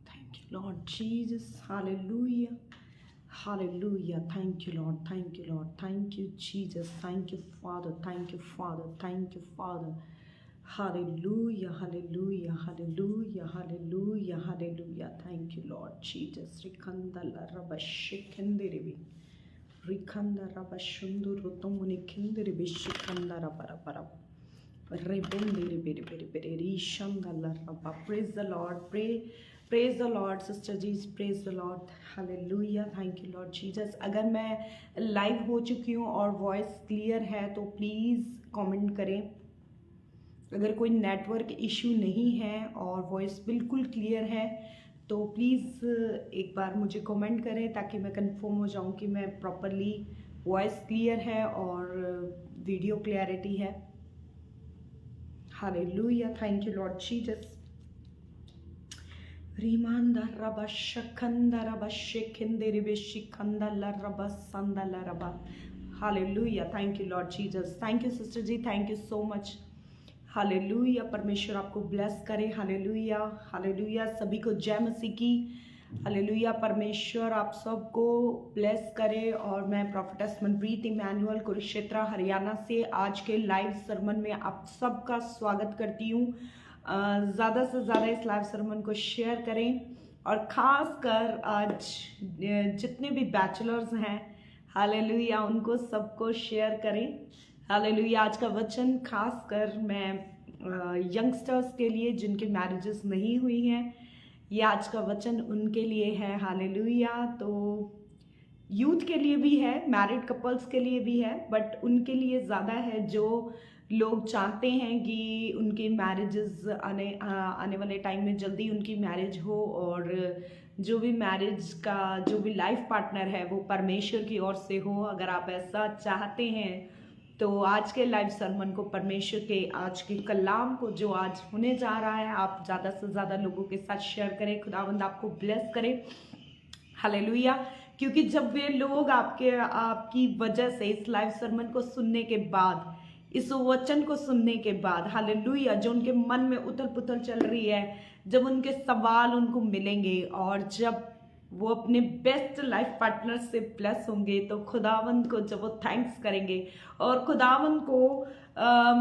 Thank you, Lord Jesus. Hallelujah. Hallelujah. Thank you, Lord. Thank you, Lord. Thank you, Jesus. Thank you, Father. Thank you, Father. Thank you, Father. Hallelujah. Hallelujah. Hallelujah. Hallelujah. Hallelujah. Thank you, Lord Jesus. Rikandala rabashikendiribi. Rikanda rabashundu rutumuni kindiribi shikanda rabarabara. Praise the Lord. Praise the Lord, Sister ji. Praise the Lord. Hallelujah. Thank you, Lord Jesus. अगर मैं live हो चुकी हूँ और voice clear है तो please comment करें. अगर कोई नेटवर्क इशू नहीं है और वॉइस बिल्कुल क्लियर है तो प्लीज़ एक बार मुझे कमेंट करें ताकि मैं कंफर्म हो जाऊँ कि मैं प्रॉपरली वॉइस क्लियर है और वीडियो क्लैरिटी है. Hallelujah. Thank you, Lord Jesus. Rimanda raba shakanda raba shekende rebe shikanda la raba sanda la raba. Hallelujah. Thank you, Lord Jesus. Thank you, Sister ji. Thank you so much. Hallelujah. परमेश्वर आपको bless करे. Hallelujah. Hallelujah. सभी को जय मसीह की. Hallelujah. परमेश्वर आप सबको ब्लेस करे. और मैं प्रोफेटेस मनप्रीत इमैनुअल कुरुक्षेत्र हरियाणा से आज के लाइव सरमन में आप सबका स्वागत करती हूँ. ज़्यादा से ज़्यादा इस लाइव सरमन को शेयर करें और ख़ास कर आज जितने भी बैचलर्स हैं हालेलुया उनको सबको शेयर करें. हालेलुया. आज का वचन खास कर मैं यंगस्टर्स के लिए जिनके मैरिजेस नहीं हुई हैं, ये आज का वचन उनके लिए है. हालेलुया. तो यूथ के लिए भी है, मैरिड कपल्स के लिए भी है, बट उनके लिए ज़्यादा है जो लोग चाहते हैं कि उनकी मैरिजेस आने वाले टाइम में जल्दी उनकी मैरिज हो और जो भी मैरिज का जो भी लाइफ पार्टनर है वो परमेश्वर की ओर से हो. अगर आप ऐसा चाहते हैं तो आज के लाइव सरमन को, परमेश्वर के आज के कलाम को जो आज होने जा रहा है, आप ज़्यादा से ज़्यादा लोगों के साथ शेयर करें. खुदावंद आपको ब्लेस करे. हालेलुया. क्योंकि जब वे लोग आपकी वजह से इस लाइव सरमन को सुनने के बाद, इस वचन को सुनने के बाद, हालेलुया, जो उनके मन में उथल पुथल चल रही है, जब उनके सवाल उनको मिलेंगे और जब वो अपने बेस्ट लाइफ पार्टनर से ब्लेस होंगे तो खुदावंद को जब वो थैंक्स करेंगे और खुदावंद को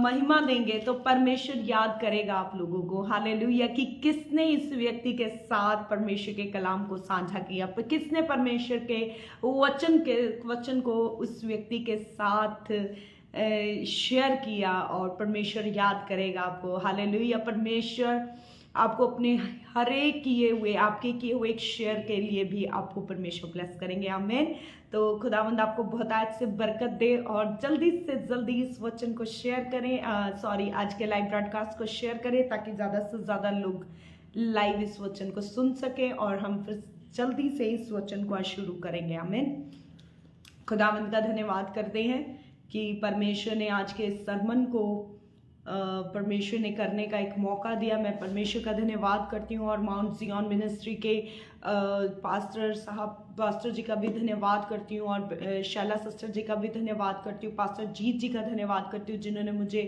महिमा देंगे तो परमेश्वर याद करेगा आप लोगों को. हालेलुया. कि किसने इस व्यक्ति के साथ परमेश्वर के कलाम को साझा किया, किसने परमेश्वर के वचन को उस व्यक्ति के साथ शेयर किया और परमेश्वर याद करेगा आपको. हालेलुया. परमेश्वर आपको अपने हर एक आपके किए हुए एक शेयर के लिए भी आपको परमेश्वर ब्लेस करेंगे. आमीन. तो खुदावंद आपको बहुत आज से बरकत दे और जल्दी से जल्दी इस वचन को शेयर करें. आज के लाइव ब्रॉडकास्ट को शेयर करें ताकि ज़्यादा से ज़्यादा लोग लाइव इस वचन को सुन सकें और हम फिर जल्दी से इस वचन को आज शुरू करेंगे. आमीन. खुदावंद का धन्यवाद करते हैं कि परमेश्वर ने आज के सरमन को परमेश्वर ने करने का एक मौका दिया. मैं परमेश्वर का धन्यवाद करती हूँ और माउंट जियॉन मिनिस्ट्री के पास्टर जी का भी धन्यवाद करती हूँ और शैला सिस्टर जी का भी धन्यवाद करती हूँ. पास्टर जीत जी का धन्यवाद करती हूँ जिन्होंने मुझे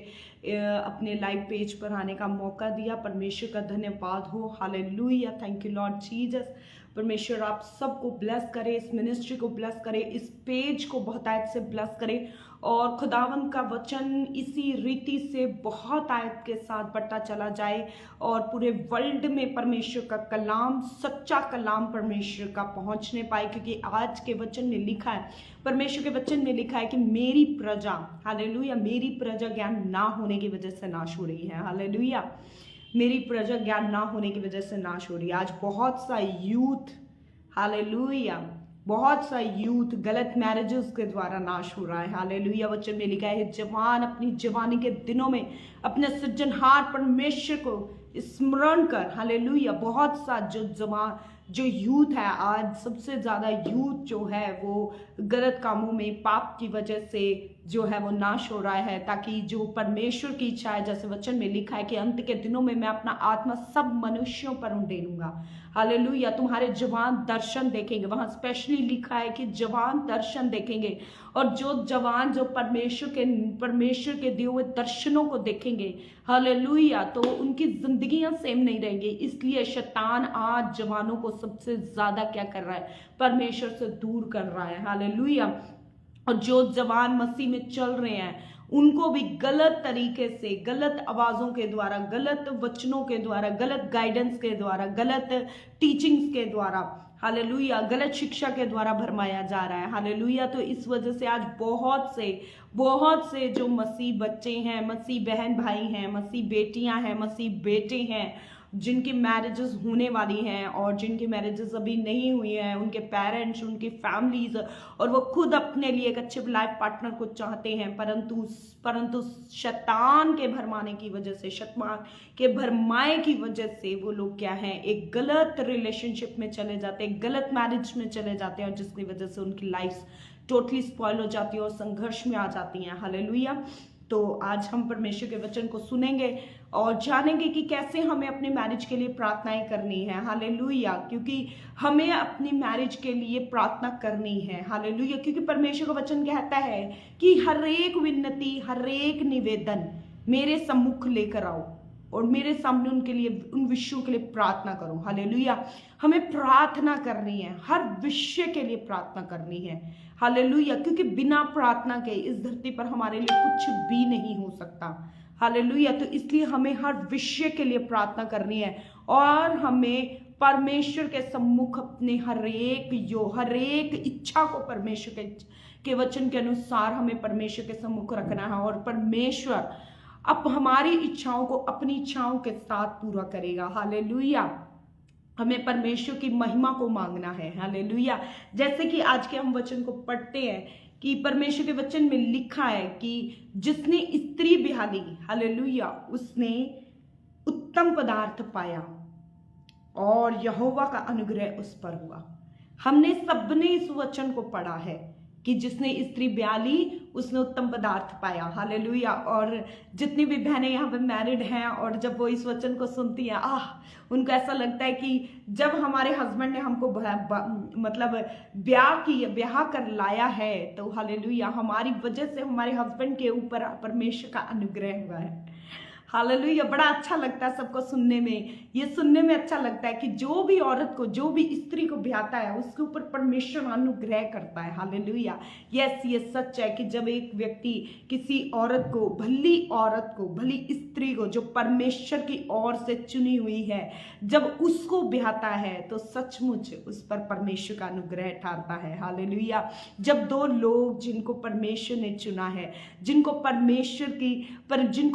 अपने लाइव पेज पर आने का मौका दिया. परमेश्वर का धन्यवाद हो. Hallelujah. Thank you Lord Jesus. परमेश्वर आप सबको ब्लेस करे, इस मिनिस्ट्री को ब्लेस करे, इस पेज को बहुत आयत से ब्लेस करे और खुदावंद का वचन इसी रीति से बहुत आयत के साथ बढ़ता चला जाए और पूरे वर्ल्ड में परमेश्वर का कलाम, सच्चा कलाम परमेश्वर का पहुंचने पाए. क्योंकि आज के वचन में लिखा है, परमेश्वर के वचन में लिखा है कि मेरी प्रजा, हालेलुया, मेरी प्रजा ज्ञान ना होने की वजह से नाश हो रही है. हालेलुया. मेरी प्रजा ज्ञान ना होने की वजह से नाश हो रही है. आज बहुत सा यूथ, हालेलुया, बहुत सा यूथ गलत मैरिजेस के द्वारा नाश हो रहा है. हालेलुया. वचन में लिखा है जवान अपनी जवानी के दिनों में अपने सृजनहार परमेश्वर को स्मरण कर. हालेलुया. बहुत सा जो यूथ है, आज सबसे ज़्यादा यूथ जो है वो गलत कामों में, पाप की वजह से जो है वो नाश हो रहा है, ताकि जो परमेश्वर की इच्छा है, जैसे वचन में लिखा है कि अंत के दिनों में मैं अपना आत्मा सब मनुष्यों पर उंडेलूंगा। हालेलुया। तुम्हारे जवान दर्शन देखेंगे, वहां स्पेशली लिखा है कि जवान दर्शन देखेंगे, और जो जवान जो परमेश्वर के दिए हुए दर्शनों को देखेंगे, हालेलुया, तो उनकी जिंदगियां सेम नहीं रहेंगी। इसलिए शैतान आज जवानों को सबसे ज्यादा क्या कर रहा है, परमेश्वर से दूर कर रहा है। हालेलुया। और जो जवान मसीह में चल रहे हैं उनको भी गलत तरीके से, गलत आवाजों के द्वारा, गलत वचनों के द्वारा, गलत गाइडेंस के द्वारा, गलत टीचिंग्स के द्वारा, हालेलुया, गलत शिक्षा के द्वारा भरमाया जा रहा है। हालेलुया। तो इस वजह से आज बहुत से जो मसीह बच्चे हैं, मसीह बहन भाई हैं, मसीह बेटियां हैं, मसीह बेटे हैं, जिनकी मैरिजेस होने वाली हैं और जिनकी मैरिजेस अभी नहीं हुई हैं, उनके पेरेंट्स, उनकी फैमिलीज, और वो खुद अपने लिए एक अच्छे लाइफ पार्टनर को चाहते हैं, परंतु शैतान के भरमाने की वजह से, शैतान के भरमाए की वजह से वो लोग क्या हैं, एक गलत रिलेशनशिप में चले जाते हैं, गलत मैरिज में चले जाते हैं, और जिसकी वजह से उनकी लाइफ टोटली स्पॉइल हो जाती है और संघर्ष में आ जाती हैं। हालेलुया। तो आज हम परमेश्वर के वचन को सुनेंगे और जानेंगे कि कैसे हमें अपने मैरिज के लिए प्रार्थनाएं करनी है। हालेलुया। क्योंकि हमें अपनी मैरिज के लिए प्रार्थना करनी है। हालेलुया। क्योंकि परमेश्वर का वचन कहता है कि हर एक विनती, हर एक निवेदन मेरे सम्मुख लेकर आओ और मेरे सामने उनके लिए, उन विषयों के लिए प्रार्थना करो। हालेलुया। हमें प्रार्थना करनी है, हर विषय के लिए प्रार्थना करनी है। हालेलुया। क्योंकि बिना प्रार्थना के इस धरती पर हमारे लिए कुछ भी नहीं हो सकता। हालेलुया। तो इसलिए हमें हर विषय के लिए प्रार्थना करनी है और हमें परमेश्वर के सम्मुख अपने हर एक इच्छा को परमेश्वर के वचन के अनुसार हमें परमेश्वर के सम्मुख रखना है, और परमेश्वर अब हमारी इच्छाओं को अपनी इच्छाओं के साथ पूरा करेगा। हालेलुया। हमें परमेश्वर की महिमा को मांगना है। हालेलुया। जैसे कि आज के हम वचन को पढ़ते हैं कि परमेश्वर के वचन में लिखा है कि जिसने स्त्री ब्याह ली, हालेलुया, उसने उत्तम पदार्थ पाया और यहोवा का अनुग्रह उस पर हुआ। हमने सबने इस वचन को पढ़ा है कि जिसने स्त्री ब्याह ली उसने उत्तम पदार्थ पाया। हालेलुया। और जितनी भी बहनें यहाँ पे मैरिड हैं और जब वो इस वचन को सुनती हैं, उनको ऐसा लगता है कि जब हमारे हस्बैंड ने हमको मतलब ब्याह कर लाया है, तो हालेलुया, हमारी वजह से हमारे हस्बैंड के ऊपर परमेश्वर का अनुग्रह हुआ है। हालेलुया। बड़ा अच्छा लगता है सबको सुनने में, ये सुनने में अच्छा लगता है कि जो भी औरत को, जो भी स्त्री को ब्याहता है उसके ऊपर परमेश्वर अनुग्रह करता है। हालेलुया। यस, ये सच है कि जब एक व्यक्ति किसी औरत को, भली स्त्री को जो परमेश्वर की ओर से चुनी हुई है, जब उसको ब्याहता है तो सचमुच उस पर परमेश्वर का अनुग्रह ठहरता है। हालेलुया। जब दो लोग जिनको परमेश्वर ने चुना है, जिनको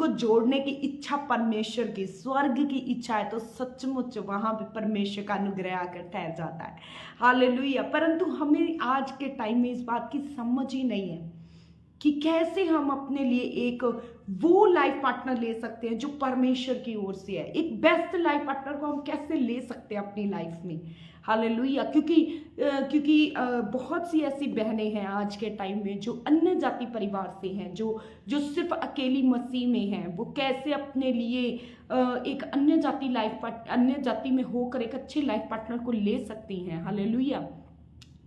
जोड़ने की इच्छा परमेश्वर की, स्वर्ग की इच्छा है, तो सचमुच वहां भी परमेश्वर का अनुग्रह आकर ठहर जाता है। हालेलुया। परंतु हमें आज के टाइम में इस बात की समझ ही नहीं है कि कैसे हम अपने लिए एक वो लाइफ पार्टनर ले सकते हैं जो परमेश्वर की ओर से है। एक बेस्ट लाइफ पार्टनर को हम कैसे ले सकते हैं अपनी लाइफ में। हालेलुया। क्योंकि बहुत सी ऐसी बहनें हैं आज के टाइम में जो अन्य जाति परिवार से हैं, जो सिर्फ अकेली मसीह में हैं। वो कैसे अपने लिए एक अन्य जाति में होकर एक अच्छी लाइफ पार्टनर को ले सकती हैं। हालेलुया।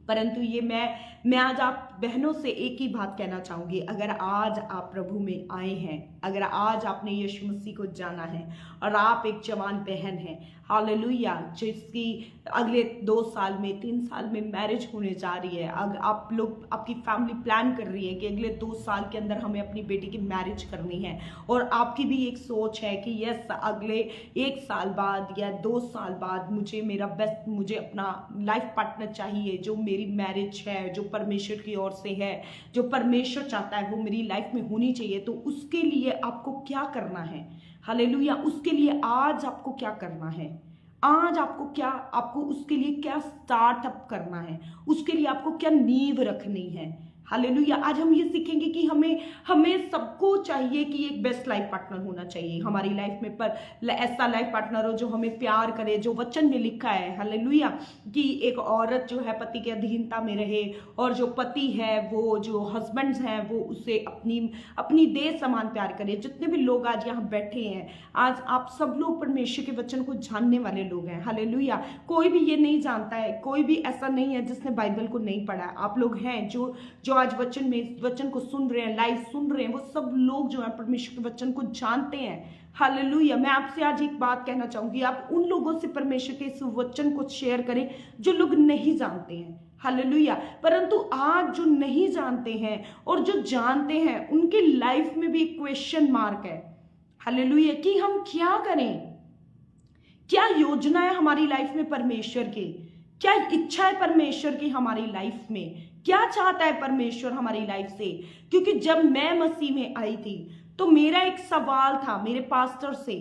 परंतु ये मैं आज आप बहनों से एक ही बात कहना चाहूंगी, अगर आज आप प्रभु में आए हैं, अगर आज आपने यीशु मसीह को जाना है और आप एक जवान बहन हैं, हालेलुया, जिसकी अगले 2 साल में, 3 साल में मैरिज होने जा रही है, आपकी फैमिली प्लान कर रही है कि अगले 2 साल के अंदर हमें अपनी बेटी की मैरिज करनी है, और आपकी भी एक सोच है कि यस, अगले 1 साल बाद या 2 साल बाद मुझे अपना लाइफ पार्टनर चाहिए जो मेरी मैरिज है, जो परमेश्वर की ओर से है, जो परमेश्वर चाहता है वो मेरी लाइफ में होनी चाहिए। तो उसके लिए आपको क्या करना है? हालेलुया। उसके लिए आज आपको क्या करना है? आज आपको उसके लिए क्या स्टार्टअप करना है? उसके लिए आपको क्या नींव रखनी है? हालेलुया। आज हम ये सीखेंगे कि हमें सबको चाहिए कि एक बेस्ट लाइफ पार्टनर होना चाहिए हमारी लाइफ में, पर ऐसा लाइफ पार्टनर हो जो हमें प्यार करे, जो वचन में लिखा है हालेलुया कि एक औरत जो है पति के अधीनता में रहे, और जो पति है वो जो हस्बैंड्स हैं वो उसे अपनी देह समान प्यार करे। जितने भी लोग आज यहाँ बैठे हैं, आज आप सब लोग परमेश्वर के वचन को जानने वाले लोग हैं हालेलुया। कोई भी ये नहीं जानता है, कोई भी ऐसा नहीं है जिसने बाइबल को नहीं पढ़ा है। आप लोग हैं जो आज वचन को सुन रहे हैं, लाइव सुन रहे हैं, वो सब लोग जो है परमेश्वर के वचन को जानते हैं हालेलुया। मैं आपसे आज एक बात कहना चाहूंगी, आप उन लोगों से परमेश्वर के इस वचन को शेयर करें जो लोग नहीं जानते हैं हालेलुया। परंतु आज जो नहीं जानते हैं और जो जानते हैं उनकी लाइफ में भी क्वेश्चन मार्क है हालेलुया कि हम क्या करें, क्या योजना है हमारी लाइफ में परमेश्वर की, क्या इच्छा है परमेश्वर की हमारी लाइफ में, क्या चाहता है परमेश्वर हमारी लाइफ से। क्योंकि जब मैं मसीह में आई थी तो मेरा एक सवाल था मेरे पास्टर से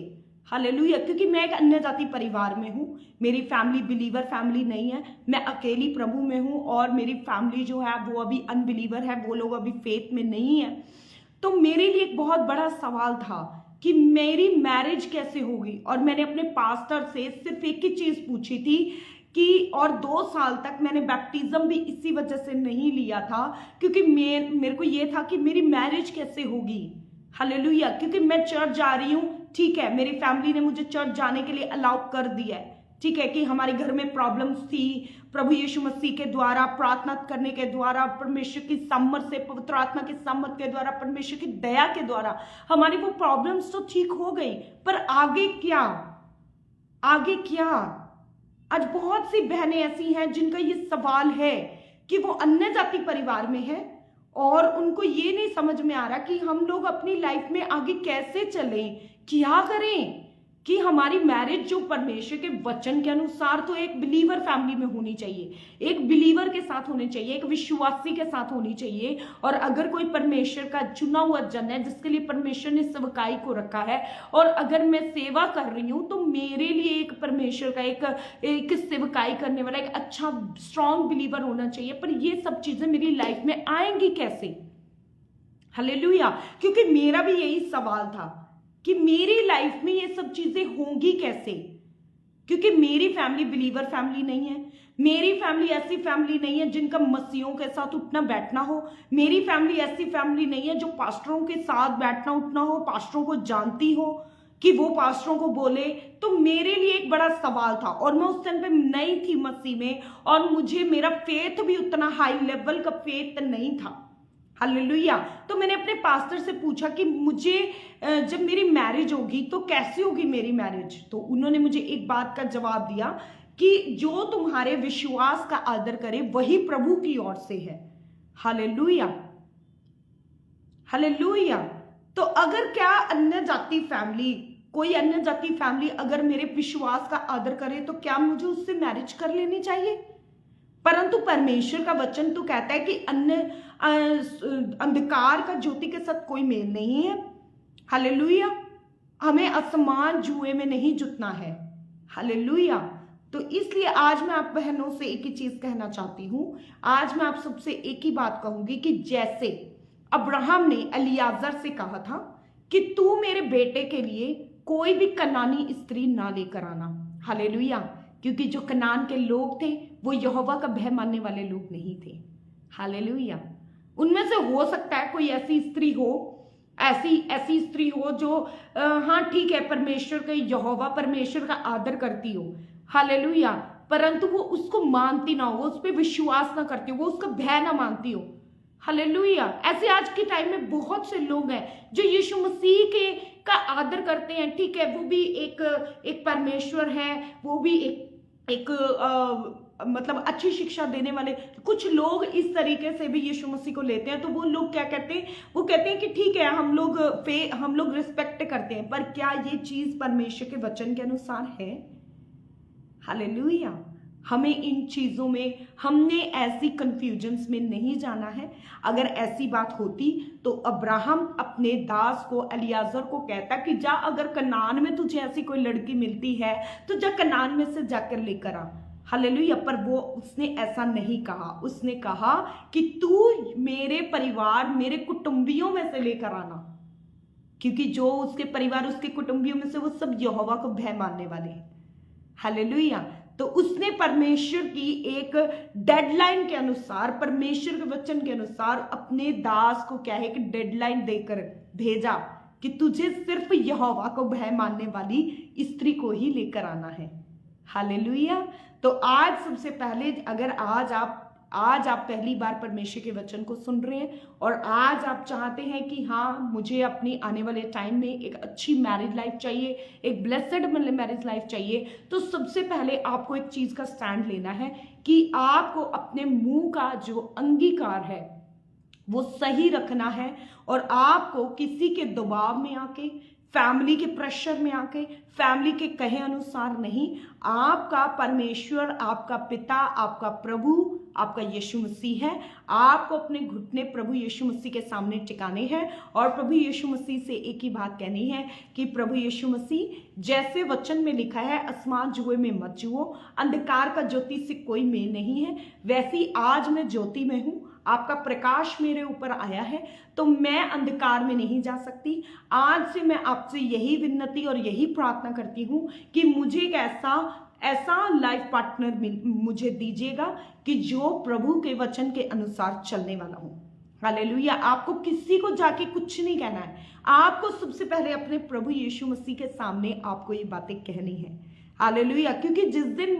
हालेलुया, क्योंकि मैं एक अन्य जाति परिवार में हूँ, मेरी फैमिली बिलीवर फैमिली नहीं है, मैं अकेली प्रभु में हूँ, और मेरी फैमिली जो है वो अभी अनबिलीवर है, वो लोग अभी फेथ में नहीं है। तो मेरे लिए एक बहुत बड़ा सवाल था कि मेरी मैरिज कैसे होगी, और मैंने अपने पास्टर से सिर्फ एक ही चीज पूछी थी कि, और 2 साल तक मैंने बैप्टिज्म भी इसी वजह से नहीं लिया था क्योंकि मेरे को ये था कि मेरी मैरिज कैसे होगी हालेलुया। क्योंकि मैं चर्च जा रही हूँ, ठीक है, मेरी फैमिली ने मुझे चर्च जाने के लिए अलाउ कर दिया है, ठीक है, कि हमारे घर में प्रॉब्लम्स थी, प्रभु यीशु मसीह के द्वारा प्रार्थना करने के द्वारा, परमेश्वर की सम्मत से, पवित्र आत्मा की सम्मत के द्वारा, परमेश्वर की दया के द्वारा हमारी वो प्रॉब्लम्स तो ठीक हो गई, पर आगे क्या, आगे क्या। आज बहुत सी बहनें ऐसी हैं जिनका ये सवाल है कि वो अन्य जाति परिवार में है और उनको ये नहीं समझ में आ रहा कि हम लोग अपनी लाइफ में आगे कैसे चलें, क्या करें, कि हमारी मैरिज जो परमेश्वर के वचन के अनुसार तो एक बिलीवर फैमिली में होनी चाहिए, एक बिलीवर के साथ होनी चाहिए, एक विश्वासी के साथ होनी चाहिए। और अगर कोई परमेश्वर का चुना हुआ जन है जिसके लिए परमेश्वर ने सेवकाई को रखा है, और अगर मैं सेवा कर रही हूं तो मेरे लिए एक परमेश्वर का एक सेवकाई करने वाला एक अच्छा स्ट्रॉन्ग बिलीवर होना चाहिए। पर ये सब चीजें मेरी लाइफ में आएंगी कैसे हालेलुया, क्योंकि मेरा भी यही सवाल था कि मेरी लाइफ में ये सब चीजें होंगी कैसे, क्योंकि मेरी फैमिली बिलीवर फैमिली नहीं है, मेरी फैमिली ऐसी फैमिली नहीं है जिनका मसीहों के साथ उठना बैठना हो, मेरी फैमिली ऐसी फैमिली नहीं है जो पास्टरों के साथ बैठना उठना हो, पास्टरों को जानती हो कि वो पास्टरों को बोले। तो मेरे लिए एक बड़ा सवाल था, और मैं उस टाइम पे नई थी मसीह में, और मुझे मेरा फेथ भी उतना हाई लेवल का फेथ नहीं था हालेलुया। तो मैंने अपने पास्टर से पूछा कि मुझे जब मेरी मैरिज होगी तो कैसी होगी मेरी मैरिज। तो उन्होंने मुझे एक बात का जवाब दिया कि जो तुम्हारे विश्वास का आदर करे वही प्रभु की ओर से है हालेलुया, हालेलुया। तो अगर क्या अन्य जाति फैमिली, कोई अन्य जाति फैमिली अगर मेरे विश्वास का आदर करे तो क्या मुझे उससे मैरिज कर लेनी चाहिए। परंतु परमेश्वर का वचन तो कहता है कि अन्य अंधकार का ज्योति के साथ कोई मेल नहीं है हालेलुया, हमें असमान जुए में नहीं जुटना है हालेलुया। तो इसलिए आज मैं आप बहनों से एक ही चीज कहना चाहती हूं, आज मैं आप सबसे एक ही बात कहूंगी कि जैसे अब्राहम ने एलियाजर से कहा था कि तू मेरे बेटे के लिए कोई भी कनानी स्त्री ना लेकर आना हालेलुया, क्योंकि जो कनान के लोग थे वो यहोवा का भय मानने वाले लोग नहीं थे हालेलुया। उनमें से हो सकता है कोई ऐसी स्त्री हो, ऐसी स्त्री हो जो हाँ ठीक है परमेश्वर के यहोवा परमेश्वर का आदर करती हो हालेलुया, परंतु वो उसको मानती ना हो, उस पर विश्वास ना करती हो, वो उसका भय ना मानती हो हालेलुया। ऐसे आज के टाइम में बहुत से लोग हैं जो यीशु मसीह के का आदर करते हैं, ठीक है, वो भी एक परमेश्वर है, वो भी एक मतलब अच्छी शिक्षा देने वाले कुछ लोग इस तरीके से भी यीशु मसीह को लेते हैं। तो वो लोग क्या कहते हैं, वो कहते हैं कि ठीक है हम लोग रिस्पेक्ट करते हैं, पर क्या ये चीज परमेश्वर के वचन के अनुसार है हालेलुया। हमें इन चीजों में, हमने ऐसी कंफ्यूजन्स में नहीं जाना है। अगर ऐसी बात होती तो अब्राहम अपने दास को एलियाजर को कहता कि जा, अगर कनान में तुझे ऐसी कोई लड़की मिलती है तो जा कनान में से जाकर लेकर आ हालेलुया। पर वो उसने ऐसा नहीं कहा, उसने कहा कि तू मेरे परिवार, मेरे कुटुंबियों में से लेकर आना, क्योंकि जो उसके परिवार, उसके कुटुंबियों में से वो सब यहोवा को भय मानने वाले हैं। हालेलुया। तो उसने परमेश्वर की एक डेडलाइन के अनुसार, परमेश्वर के वचन के अनुसार अपने दास को क्या है कि डेडलाइन देकर भेजा कि तुझे सिर्फ यहोवा को भय मानने वाली स्त्री को ही लेकर आना है। हालेलुया। तो आज सबसे पहले, अगर आज आप पहली बार परमेश्वर के वचन को सुन रहे हैं और आज आप चाहते हैं कि हाँ, मुझे अपनी आने वाले टाइम में एक अच्छी मैरिज लाइफ चाहिए, एक ब्लेसेड मैरिज लाइफ चाहिए, तो सबसे पहले आपको एक चीज का स्टैंड लेना है कि आपको अपने मुंह का जो अंगीकार है वो सही रखना है, और आपको किसी के दबाव में आके, फैमिली के प्रेशर में आके, फैमिली के कहे अनुसार नहीं, आपका परमेश्वर, आपका पिता, आपका प्रभु, आपका यीशु मसीह है। आपको अपने घुटने प्रभु यीशु मसीह के सामने टिकाने हैं और प्रभु यीशु मसीह से एक ही बात कहनी है कि प्रभु यीशु मसीह, जैसे वचन में लिखा है, आसमान जुए में मत जुओ, अंधकार का ज्योति से कोई मेल नहीं है, वैसी आज मैं ज्योति में हूं, आपका प्रकाश मेरे ऊपर आया है, तो मैं अंधकार में नहीं जा सकती। आज से मैं आपसे यही विनती और यही प्रार्थना करती हूँ कि मुझे एक ऐसा लाइफ पार्टनर मुझे दीजिएगा कि जो प्रभु के वचन के अनुसार चलने वाला हो। हालेलुया। आपको किसी को जाके कुछ नहीं कहना है, आपको सबसे पहले अपने प्रभु यीशु मसीह के सामने आपको ये बातें कहनी है। हालेलुया। क्योंकि जिस दिन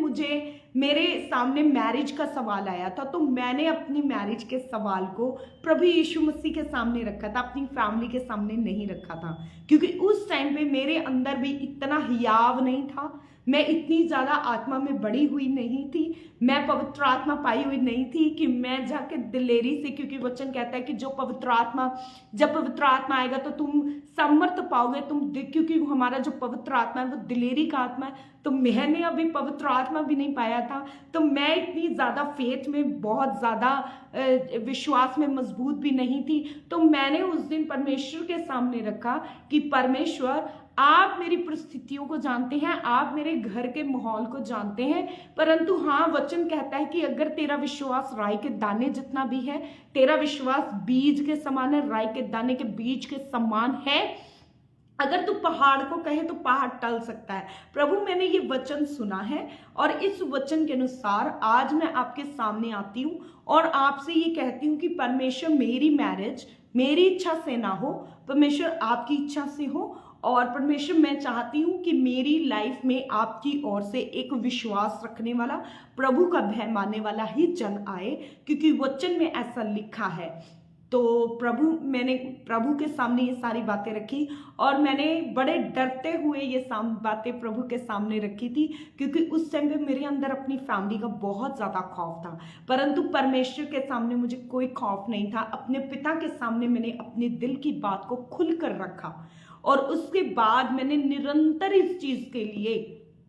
मेरे सामने मैरिज का सवाल आया था, तो मैंने अपनी मैरिज के सवाल को प्रभु यीशु मसीह के सामने रखा था, अपनी फैमिली के सामने नहीं रखा था, क्योंकि उस टाइम पे मेरे अंदर भी इतना हियाव नहीं था, मैं इतनी ज्यादा आत्मा में बढ़ी हुई नहीं थी, मैं पवित्र आत्मा पाई हुई नहीं थी कि मैं जाके दिलेरी से, क्योंकि वचन कहता है कि जब पवित्र आत्मा आएगा तो तुम सामर्थ पाओगे, क्योंकि हमारा जो पवित्र आत्मा है वो दिलेरी का आत्मा है। तो मैंने अभी पवित्र आत्मा भी नहीं पाया था, तो मैं इतनी ज्यादा फेथ में, बहुत ज्यादा विश्वास में मजबूत भी नहीं थी। तो मैंने उस दिन परमेश्वर के सामने रखा कि परमेश्वर, आप मेरी परिस्थितियों को जानते हैं, आप मेरे घर के माहौल को जानते हैं, परंतु हाँ, वचन कहता है कि अगर तेरा विश्वास राई के दाने जितना भी है, तेरा विश्वास बीज के समान है, राई के दाने के बीज के समान है, अगर तू पहाड़ को कहे तो पहाड़ टल सकता है। प्रभु, मैंने ये वचन सुना है और इस वचन के अनुसार आज मैं आपके सामने आती हूँ और आपसे ये कहती हूँ कि परमेश्वर, मेरी मैरिज मेरी इच्छा से ना हो, परमेश्वर आपकी इच्छा से हो, और परमेश्वर मैं चाहती हूँ कि मेरी लाइफ में आपकी ओर से एक विश्वास रखने वाला, प्रभु का भय मानने वाला ही जन आए, क्योंकि वचन में ऐसा लिखा है। तो मैंने प्रभु के सामने ये सारी बातें रखी और मैंने बड़े डरते हुए ये बातें प्रभु के सामने रखी थी, क्योंकि उस टाइम पे मेरे अंदर अपनी फैमिली का बहुत ज़्यादा खौफ था, परंतु परमेश्वर के सामने मुझे कोई खौफ नहीं था। अपने पिता के सामने मैंने अपने दिल की बात को खुलकर रखा और उसके बाद मैंने निरंतर इस चीज़ के लिए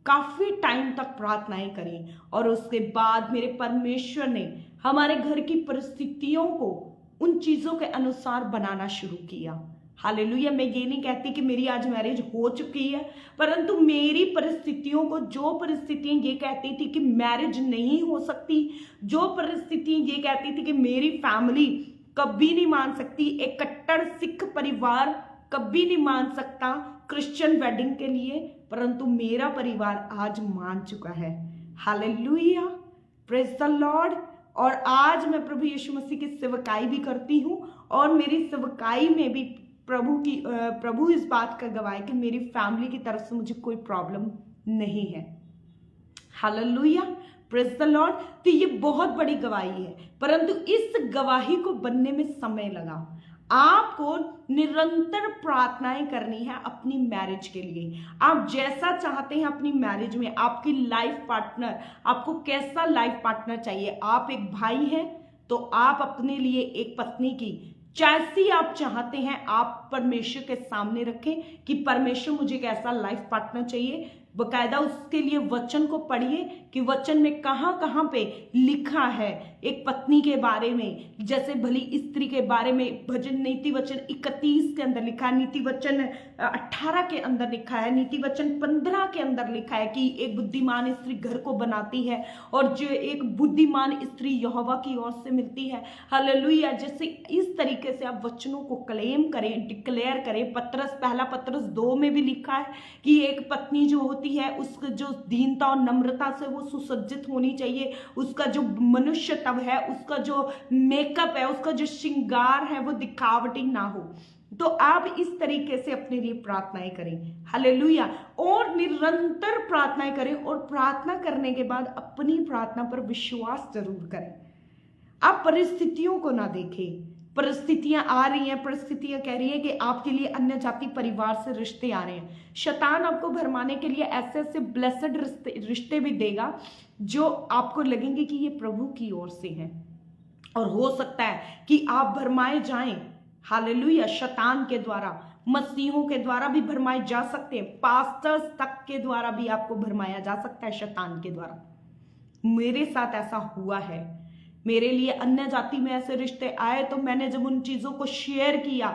काफ़ी टाइम तक प्रार्थनाएं करी, और उसके बाद मेरे परमेश्वर ने हमारे घर की परिस्थितियों को उन चीजों के अनुसार बनाना शुरू किया। हालेलुया। मैं ये नहीं कहती कि मेरी आज मैरिज हो चुकी है, परंतु मेरी परिस्थितियों को, जो परिस्थितियां ये कहती थी कि मैरिज नहीं हो सकती, जो परिस्थितियां ये कहती थी कि मेरी फैमिली कभी नहीं मान सकती, एक कट्टर सिख परिवार कभी नहीं मान सकता क्रिश्चियन वेडिंग के लिए, परंतु मेरा परिवार आज मान चुका है। Hallelujah, praise the Lord. और आज मैं प्रभु यीशु मसीह की सेवकाई भी करती हूँ, और मेरी सेवकाई में भी प्रभु इस बात का गवाह है कि मेरी फैमिली की तरफ से मुझे कोई प्रॉब्लम नहीं है। Hallelujah, praise the Lord. तो ये बहुत बड़ी गवाही है, परंतु इस गवाही को बनने में समय लगा। आपको निरंतर प्रार्थनाएं करनी है अपनी मैरिज के लिए। आप जैसा चाहते हैं अपनी मैरिज में, आपकी लाइफ पार्टनर, आपको कैसा लाइफ पार्टनर चाहिए। आप एक भाई हैं तो आप अपने लिए एक पत्नी की जैसी आप चाहते हैं, आप परमेश्वर के सामने रखें कि परमेश्वर, मुझे एक ऐसा लाइफ पार्टनर चाहिए बकायदा उसके लिए वचन को पढ़िए कि वचन में कहाँ कहाँ पे लिखा है एक पत्नी के बारे में, जैसे भली स्त्री के बारे में भजन नीति वचन 31 के अंदर लिखा है, नीति वचन 18 के अंदर लिखा है, नीति वचन 15 के अंदर लिखा है कि एक बुद्धिमान स्त्री घर को बनाती है और जो एक बुद्धिमान स्त्री यहोवा की ओर से मिलती है। हालेलुया। जैसे इस तरीके से आप वचनों को क्लेम करें, डिक्लेयर करें। पहला पत्रस 2 में भी लिखा है कि एक पत्नी जो होती है उसका जो दीनता और नम्रता से वो सुसज्जित होनी चाहिए, उसका जो मनुष्य तब है, उसका जो मेकअप है, उसका जो श्रृंगार है वो दिखावटी ना हो। तो आप इस तरीके से अपने लिए प्रार्थनाएं करें। हालेलुया। और निरंतर प्रार्थनाएं करें और प्रार्थना करने के बाद अपनी प्रार्थना पर विश्वास जरूर करें। आप परिस्थितियों को ना देखें। परिस्थितियां आ रही हैं, परिस्थितियां कह रही है कि आपके लिए अन्य जाति परिवार से रिश्ते आ रहे हैं। शैतान आपको भरमाने के लिए ऐसे ऐसे ब्लेसड रिश्ते भी देगा जो आपको लगेंगे कि ये प्रभु की ओर से हैं, और हो सकता है कि आप भरमाए जाएं। हालेलुया। शैतान के द्वारा, मसीहों के द्वारा भी भरमाए जा सकते हैं, पास्टर्स तक के द्वारा भी आपको भरमाया जा सकता है शैतान के द्वारा। मेरे साथ ऐसा हुआ है। मेरे लिए अन्य जाति में ऐसे रिश्ते आए तो मैंने जब उन चीजों को शेयर किया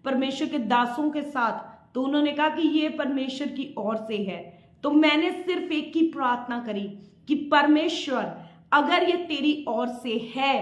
परमेश्वर के दासों के साथ, तो उन्होंने कहा कि ये परमेश्वर की ओर से है। तो मैंने सिर्फ एक ही प्रार्थना करी कि परमेश्वर अगर ये तेरी ओर से है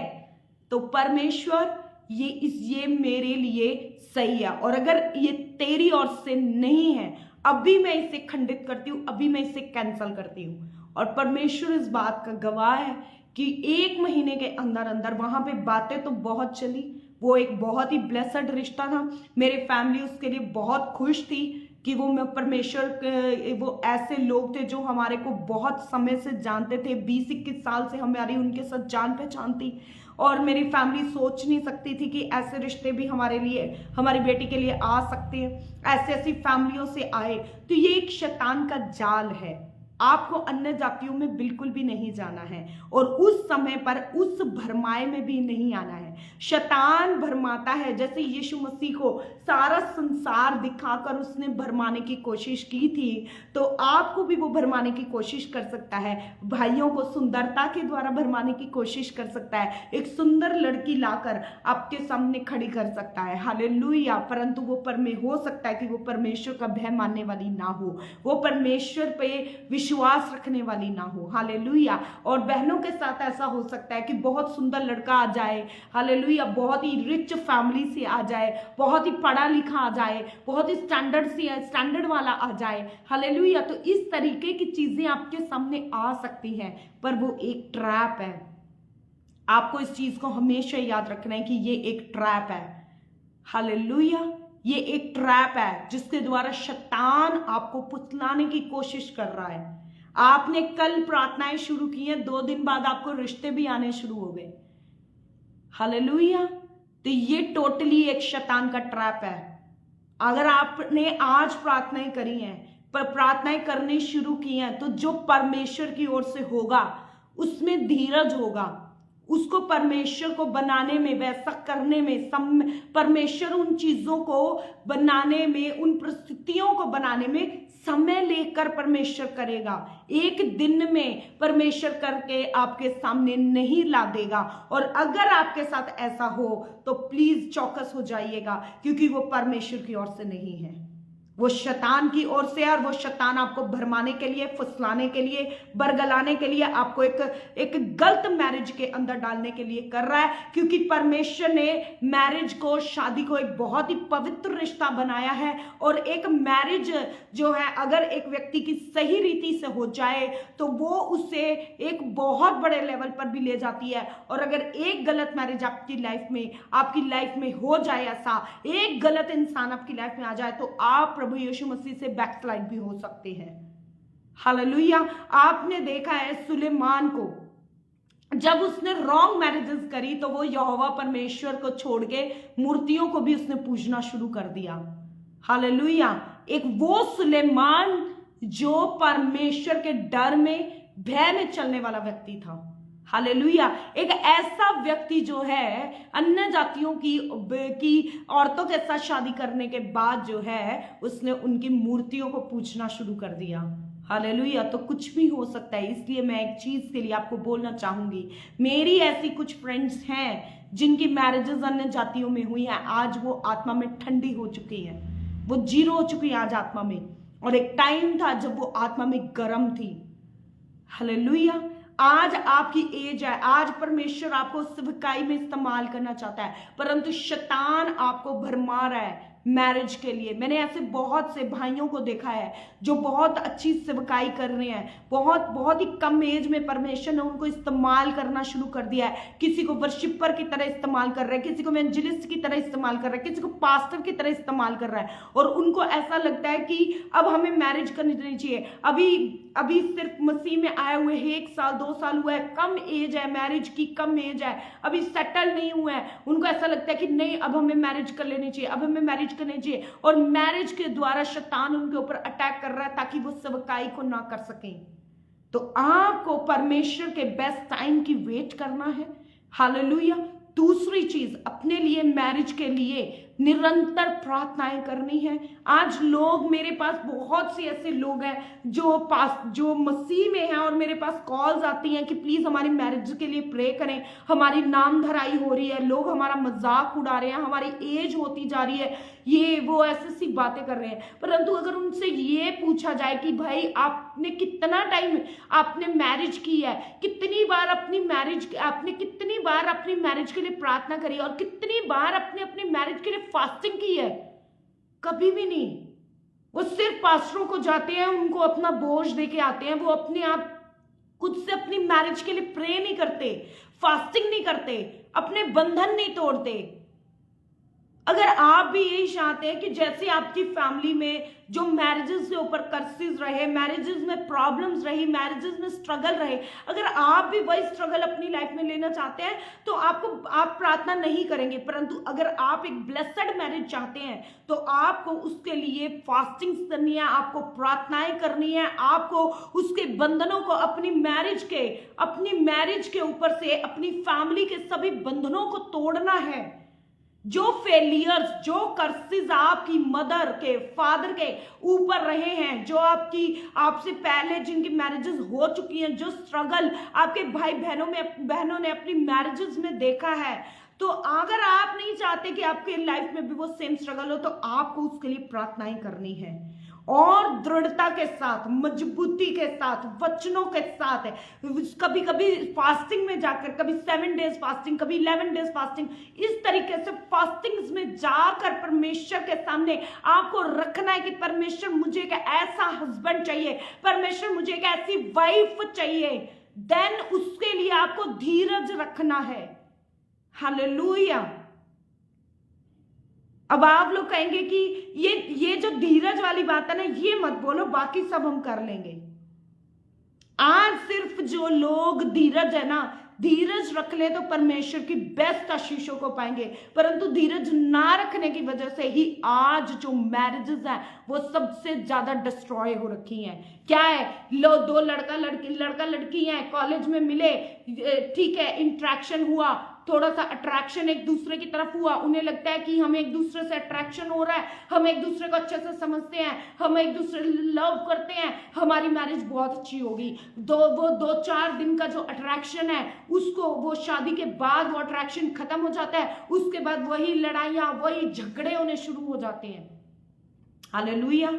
तो परमेश्वर ये मेरे लिए सही है, और अगर ये तेरी ओर से नहीं है अभी मैं इसे खंडित करती हूँ, अभी मैं इसे कैंसल करती हूँ। और परमेश्वर इस बात का गवाह है कि 1 महीने के अंदर अंदर वहां पे बातें तो बहुत चली। वो एक बहुत ही ब्लेसड रिश्ता था। मेरे फैमिली उसके लिए बहुत खुश थी कि वो परमेश्वर, वो ऐसे लोग थे जो हमारे को बहुत समय से जानते थे। 20-21 साल से हमारी उनके साथ जान पहचान थी, और मेरी फैमिली सोच नहीं सकती थी कि ऐसे रिश्ते भी हमारे लिए, हमारी बेटी के लिए आ सकते हैं। ऐसी फैमिलियों से आए। तो ये एक शैतान का जाल है। आपको अन्य जातियों में बिल्कुल भी नहीं जाना है, और उस समय पर उस भरमाए में भी नहीं आना है। शैतान भरमाता है, जैसे यीशु मसीह को सारा संसार दिखाकर उसने भरमाने की कोशिश की थी, तो आपको भी वो भरमाने की कोशिश कर सकता है। भाइयों को सुंदरता के द्वारा भरमाने की कोशिश कर सकता है। एक सुंदर लड़की लाकर आपके सामने खड़ी कर सकता है। हालेलुया। परंतु वो हो सकता है कि वो परमेश्वर का भय मानने वाली ना हो, वो परमेश्वर पे विश्वास रखने वाली ना हो। हालेलुया। और बहनों के साथ ऐसा हो सकता है कि बहुत सुंदर लड़का आ जाए, हालेलुया, बहुत ही रिच फैमिली से आ जाए, बहुत ही पढ़ा लिखा आ जाए, बहुत ही स्टैंडर्ड वाला आ जाए। हालेलुया। तो इस तरीके की चीजें आपके सामने आ सकती हैं, पर वो एक ट्रैप है। आपको इस चीज को हमेशा याद रखना है कि ये एक ट्रैप है। हालेलुया। ये एक ट्रैप है जिसके द्वारा शैतान आपको पुतलाने की कोशिश कर रहा है। आपने कल प्रार्थनाएं शुरू की हैं, 2 दिन बाद आपको रिश्ते भी आने शुरू हो गए। हालेलुया। तो ये टोटली एक शैतान का ट्रैप है। अगर आपने आज प्रार्थनाएं करी हैं, पर प्रार्थनाएं करनी शुरू की हैं, तो जो परमेश्वर की ओर से होगा उसमें धीरज होगा। उसको परमेश्वर को बनाने में, वैसा करने में, परमेश्वर उन चीजों को बनाने में, उन परिस्थितियों को बनाने में समय लेकर परमेश्वर करेगा। एक दिन में परमेश्वर करके आपके सामने नहीं ला देगा। और अगर आपके साथ ऐसा हो तो प्लीज चौकस हो जाइएगा, क्योंकि वो परमेश्वर की ओर से नहीं है, वो शैतान की ओर से है। और वो शैतान आपको भरमाने के लिए, फुसलाने के लिए, बरगलाने के लिए, आपको एक गलत मैरिज के अंदर डालने के लिए कर रहा है। क्योंकि परमेश्वर ने मैरिज को, शादी को एक बहुत ही पवित्र रिश्ता बनाया है। और एक मैरिज जो है, अगर एक व्यक्ति की सही रीति से हो जाए तो वो उसे एक बहुत बड़े लेवल पर भी ले जाती है। और अगर एक गलत मैरिज आपकी लाइफ में हो जाए, ऐसा एक गलत इंसान आपकी लाइफ में आ जाए, तो आप प्रभु यीशु मसीह से बैकस्लाइड भी हो सकते हैं। हालेलुया। आपने देखा है सुलेमान को, जब उसने रॉन्ग मैरिजेस करी तो वो यहोवा परमेश्वर को छोड़ के मूर्तियों को भी उसने पूजना शुरू कर दिया। हालेलुया। एक वो सुलेमान जो परमेश्वर के डर में, भय में चलने वाला व्यक्ति था। हालेलुया। एक ऐसा व्यक्ति जो है अन्य जातियों की औरतों के साथ शादी करने के बाद जो है उसने उनकी मूर्तियों को पूजना शुरू कर दिया। हालेलुया। तो कुछ भी हो सकता है, इसलिए मैं एक चीज के लिए आपको बोलना चाहूंगी, मेरी ऐसी कुछ फ्रेंड्स हैं जिनकी मैरिजेस अन्य जातियों में हुई हैं, आज वो आत्मा में ठंडी हो चुकी हैं, वो जीरो हो चुकी है आज आत्मा में, और एक टाइम था जब वो आत्मा में गर्म थी। हालेलुया। आज आपकी एज है, आज परमेश्वर आपको सेवकाई में इस्तेमाल करना चाहता है, परंतु शैतान आपको भरमा रहा है मैरिज के लिए। मैंने ऐसे बहुत से भाइयों को देखा है जो बहुत अच्छी सेवकाई कर रहे हैं, बहुत ही कम एज में परमेश्वर ने उनको इस्तेमाल करना शुरू कर दिया है। किसी को वर्शिपर की तरह इस्तेमाल कर रहा है, किसी को एवेंजलिस्ट की तरह इस्तेमाल कर रहा है, किसी को पास्टर की तरह इस्तेमाल कर रहा है, और उनको ऐसा लगता है कि अब हमें मैरिज करनी चाहिए। अभी सिर्फ मसीह में आए हुए 1 साल 2 साल हुआ है, कम एज है, मैरिज की कम एज है, अभी सेटल नहीं हुआ है, उनको ऐसा लगता है कि नहीं अब हमें मैरिज कर लेनी चाहिए, अब हमें मैरिज करनी चाहिए, और मैरिज के द्वारा शैतान उनके ऊपर अटैक कर रहा है ताकि वो सेवकाई को ना कर सकें। तो आपको परमेश्वर के बेस्ट टाइम की वेट करना है। हालेलुया। दूसरी चीज, अपने लिए मैरिज के लिए निरंतर प्रार्थनाएं करनी है। आज लोग, मेरे पास बहुत से ऐसे लोग हैं जो मसीह में हैं और मेरे पास कॉल्स आती हैं कि प्लीज हमारी मैरिज के लिए प्रे करें, हमारी नाम धराई हो रही है, लोग हमारा मजाक उड़ा रहे हैं, हमारी एज होती जा रही है, ये वो ऐसी बातें कर रहे हैं। परंतु अगर उनसे ये पूछा जाए कि भाई आपने कितना टाइम आपने मैरिज की है, कितनी बार आपने कितनी बार अपनी मैरिज के लिए प्रार्थना करी है, और कितनी बार अपनी मैरिज के लिए फास्टिंग की है, कभी भी नहीं। वो सिर्फ पास्टरों को जाते हैं, उनको अपना बोझ देके आते हैं, वो अपने आप खुद से अपनी मैरिज के लिए प्रे नहीं करते, फास्टिंग नहीं करते, अपने बंधन नहीं तोड़ते। अगर आप भी यही चाहते हैं कि जैसे आपकी फैमिली में जो मैरिजेस के ऊपर कर्सेस रहे, मैरिजेस में प्रॉब्लम्स रही, मैरिजेस में स्ट्रगल रहे, अगर आप भी वही स्ट्रगल अपनी लाइफ में लेना चाहते हैं तो आप प्रार्थना नहीं करेंगे। परंतु अगर आप एक ब्लेस्ड मैरिज चाहते हैं तो आपको उसके लिए फास्टिंग करनी है, आपको प्रार्थनाएं करनी है, आपको उसके बंधनों को अपनी मैरिज के ऊपर से अपनी फैमिली के सभी बंधनों को तोड़ना है। जो फेलियर्स, जो कर्सेस आपकी मदर के, फादर के ऊपर रहे हैं, जो आपसे पहले जिनकी मैरिजेस हो चुकी हैं, जो स्ट्रगल आपके भाई बहनों ने अपनी मैरिजेस में देखा है, तो अगर आप नहीं चाहते कि आपके लाइफ में भी वो सेम स्ट्रगल हो, तो आपको उसके लिए प्रार्थनाएं करनी है, और दृढ़ता के साथ, मजबूती के साथ, वचनों के साथ, कभी कभी फास्टिंग में जाकर, कभी 7 डेज फास्टिंग, कभी 11 डेज फास्टिंग, इस तरीके से फास्टिंग्स में जाकर परमेश्वर के सामने आपको रखना है कि परमेश्वर मुझे एक ऐसा हस्बैंड चाहिए, परमेश्वर मुझे एक ऐसी वाइफ चाहिए। देन उसके लिए आपको धीरज रखना है। हालेलुया। अब आप लोग कहेंगे कि ये जो धीरज वाली बात है ना, ये मत बोलो, बाकी सब हम कर लेंगे। आज सिर्फ जो लोग धीरज है ना, धीरज रख ले तो परमेश्वर की बेस्ट आशीषों को पाएंगे, परंतु धीरज ना रखने की वजह से ही आज जो मैरिजेस हैं वो सबसे ज्यादा डिस्ट्रॉय हो रखी हैं। क्या है, दो लड़का लड़की हैं, कॉलेज में मिले, ठीक है, इंट्रैक्शन हुआ, थोड़ा सा अट्रैक्शन एक दूसरे की तरफ हुआ, उन्हें लगता है कि हमें एक दूसरे से अट्रैक्शन हो रहा है, हम एक दूसरे को अच्छे से समझते हैं, हम एक दूसरे लव करते हैं, हमारी मैरिज बहुत अच्छी होगी। वो 2-4 दिन का जो अट्रैक्शन है उसको, वो शादी के बाद वो अट्रैक्शन खत्म हो जाता है, उसके बाद वही लड़ाइयां, वही झगड़े होने शुरू हो जाते हैं। हालेलुया।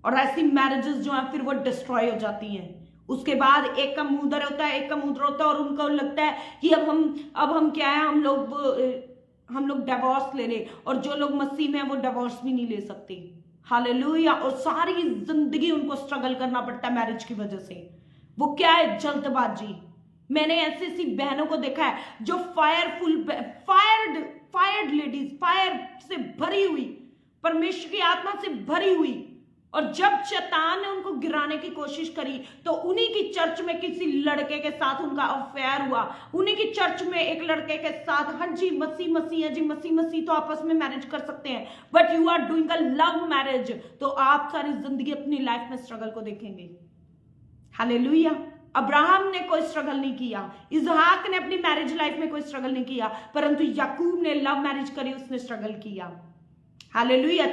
और ऐसी मैरिजेस जो है फिर वो डिस्ट्रॉय हो जाती हैं। उसके बाद एक का मुंह उधर होता है, एक का मुंह उधर होता है, और उनको लगता है कि अब हम क्या है, हम लोग डिवोर्स ले ले, और जो लोग मसीह में हैं वो डिवोर्स भी नहीं ले सकते। हालेलुया। और सारी जिंदगी उनको स्ट्रगल करना पड़ता है मैरिज की वजह से। वो क्या है, जल्दबाजी। मैंने ऐसी बहनों को देखा है जो फायर्ड लेडीज, फायर से भरी हुई, परमेश्वर की आत्मा से भरी हुई, और जब शैतान ने उनको गिराने की कोशिश करी तो उन्हीं की चर्च में किसी लड़के के साथ उनका अफेयर हुआ, उन्हीं की चर्च में एक लड़के के साथ, हाँ जी मसीह है जी, मसीह तो आपस में मैरिज कर सकते हैं, but you are doing a love marriage, तो आप सारी जिंदगी अपनी लाइफ में स्ट्रगल को देखेंगे। हालेलुया। अब्राहम ने कोई स्ट्रगल नहीं किया, इसहाक ने अपनी मैरिज लाइफ में कोई स्ट्रगल नहीं किया, परंतु याकूब ने लव मैरिज करी, उसने स्ट्रगल किया। हालेलुया।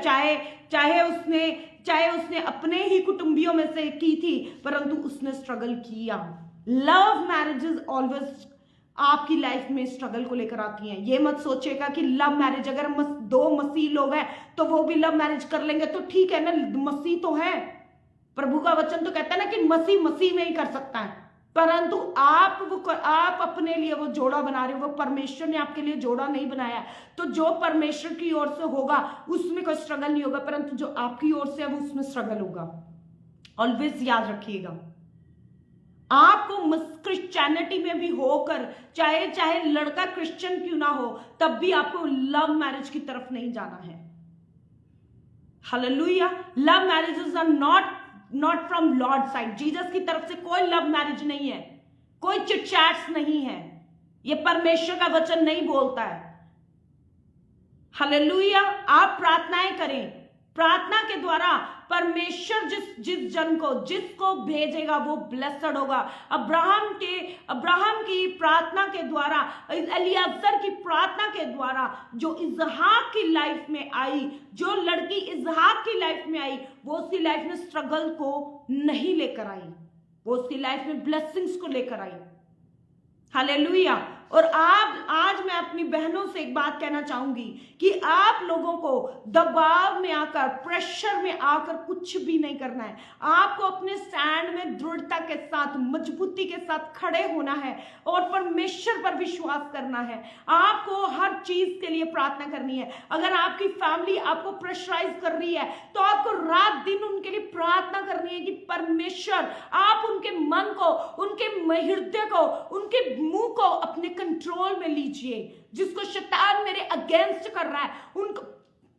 चाहे उसने अपने ही कुटुंबियों में से की थी, परंतु उसने स्ट्रगल किया। लव मैरिजेस ऑलवेज आपकी लाइफ में स्ट्रगल को लेकर आती हैं। ये मत सोचेगा कि लव मैरिज, अगर दो मसीह लोग हैं तो वो भी लव मैरिज कर लेंगे तो ठीक है ना, मसीह तो है। प्रभु का वचन तो कहता है ना कि मसीह में ही कर सकता है, परंतु आप अपने लिए वो जोड़ा बना रहे हो, वो परमेश्वर ने आपके लिए जोड़ा नहीं बनाया। तो जो परमेश्वर की ओर से होगा उसमें कोई स्ट्रगल नहीं होगा, परंतु जो आपकी ओर से है वो उसमें स्ट्रगल होगा। ऑलवेज याद रखिएगा, आपको क्रिश्चियनिटी में भी होकर चाहे लड़का क्रिश्चियन क्यों ना हो, तब भी आपको लव मैरिज की तरफ नहीं जाना है। Hallelujah. Love marriages are not from lord side. Jesus की तरफ से कोई लव मैरिज नहीं है, कोई चिटचैट्स नहीं है। ये परमेश्वर का वचन नहीं बोलता है। हालेलुया। आप प्रार्थनाएं करें, प्रार्थना के द्वारा परमेश्वर जिस जन को जिसको भेजेगा वो ब्लेस्ड होगा। अब्राहम की प्रार्थना के द्वारा, एलियाजर की प्रार्थना के द्वारा जो इसहाक की लाइफ में आई, जो लड़की इसहाक की लाइफ में आई, वो उसकी लाइफ में स्ट्रगल को नहीं लेकर आई, वो उसकी लाइफ में ब्लेसिंग्स को लेकर आई। हालेलुया। और आज मैं अपनी बहनों से एक बात कहना चाहूंगी कि आप लोगों को दबाव में आकर, प्रेशर में आकर कुछ भी नहीं करना है। आपको अपने स्टैंड में दृढ़ता के साथ, मजबूती के साथ खड़े होना है और परमेश्वर पर विश्वास करना है। आपको हर चीज के लिए प्रार्थना करनी है। अगर आपकी फैमिली आपको प्रेशराइज कर रही है तो आपको रात दिन उनके लिए प्रार्थना करनी है कि परमेश्वर आप उनके मन को, उनके हृदय को, उनके मुंह को अपने कंट्रोल में लीजिए। जिसको शैतान मेरे अगेंस्ट कर रहा है उनको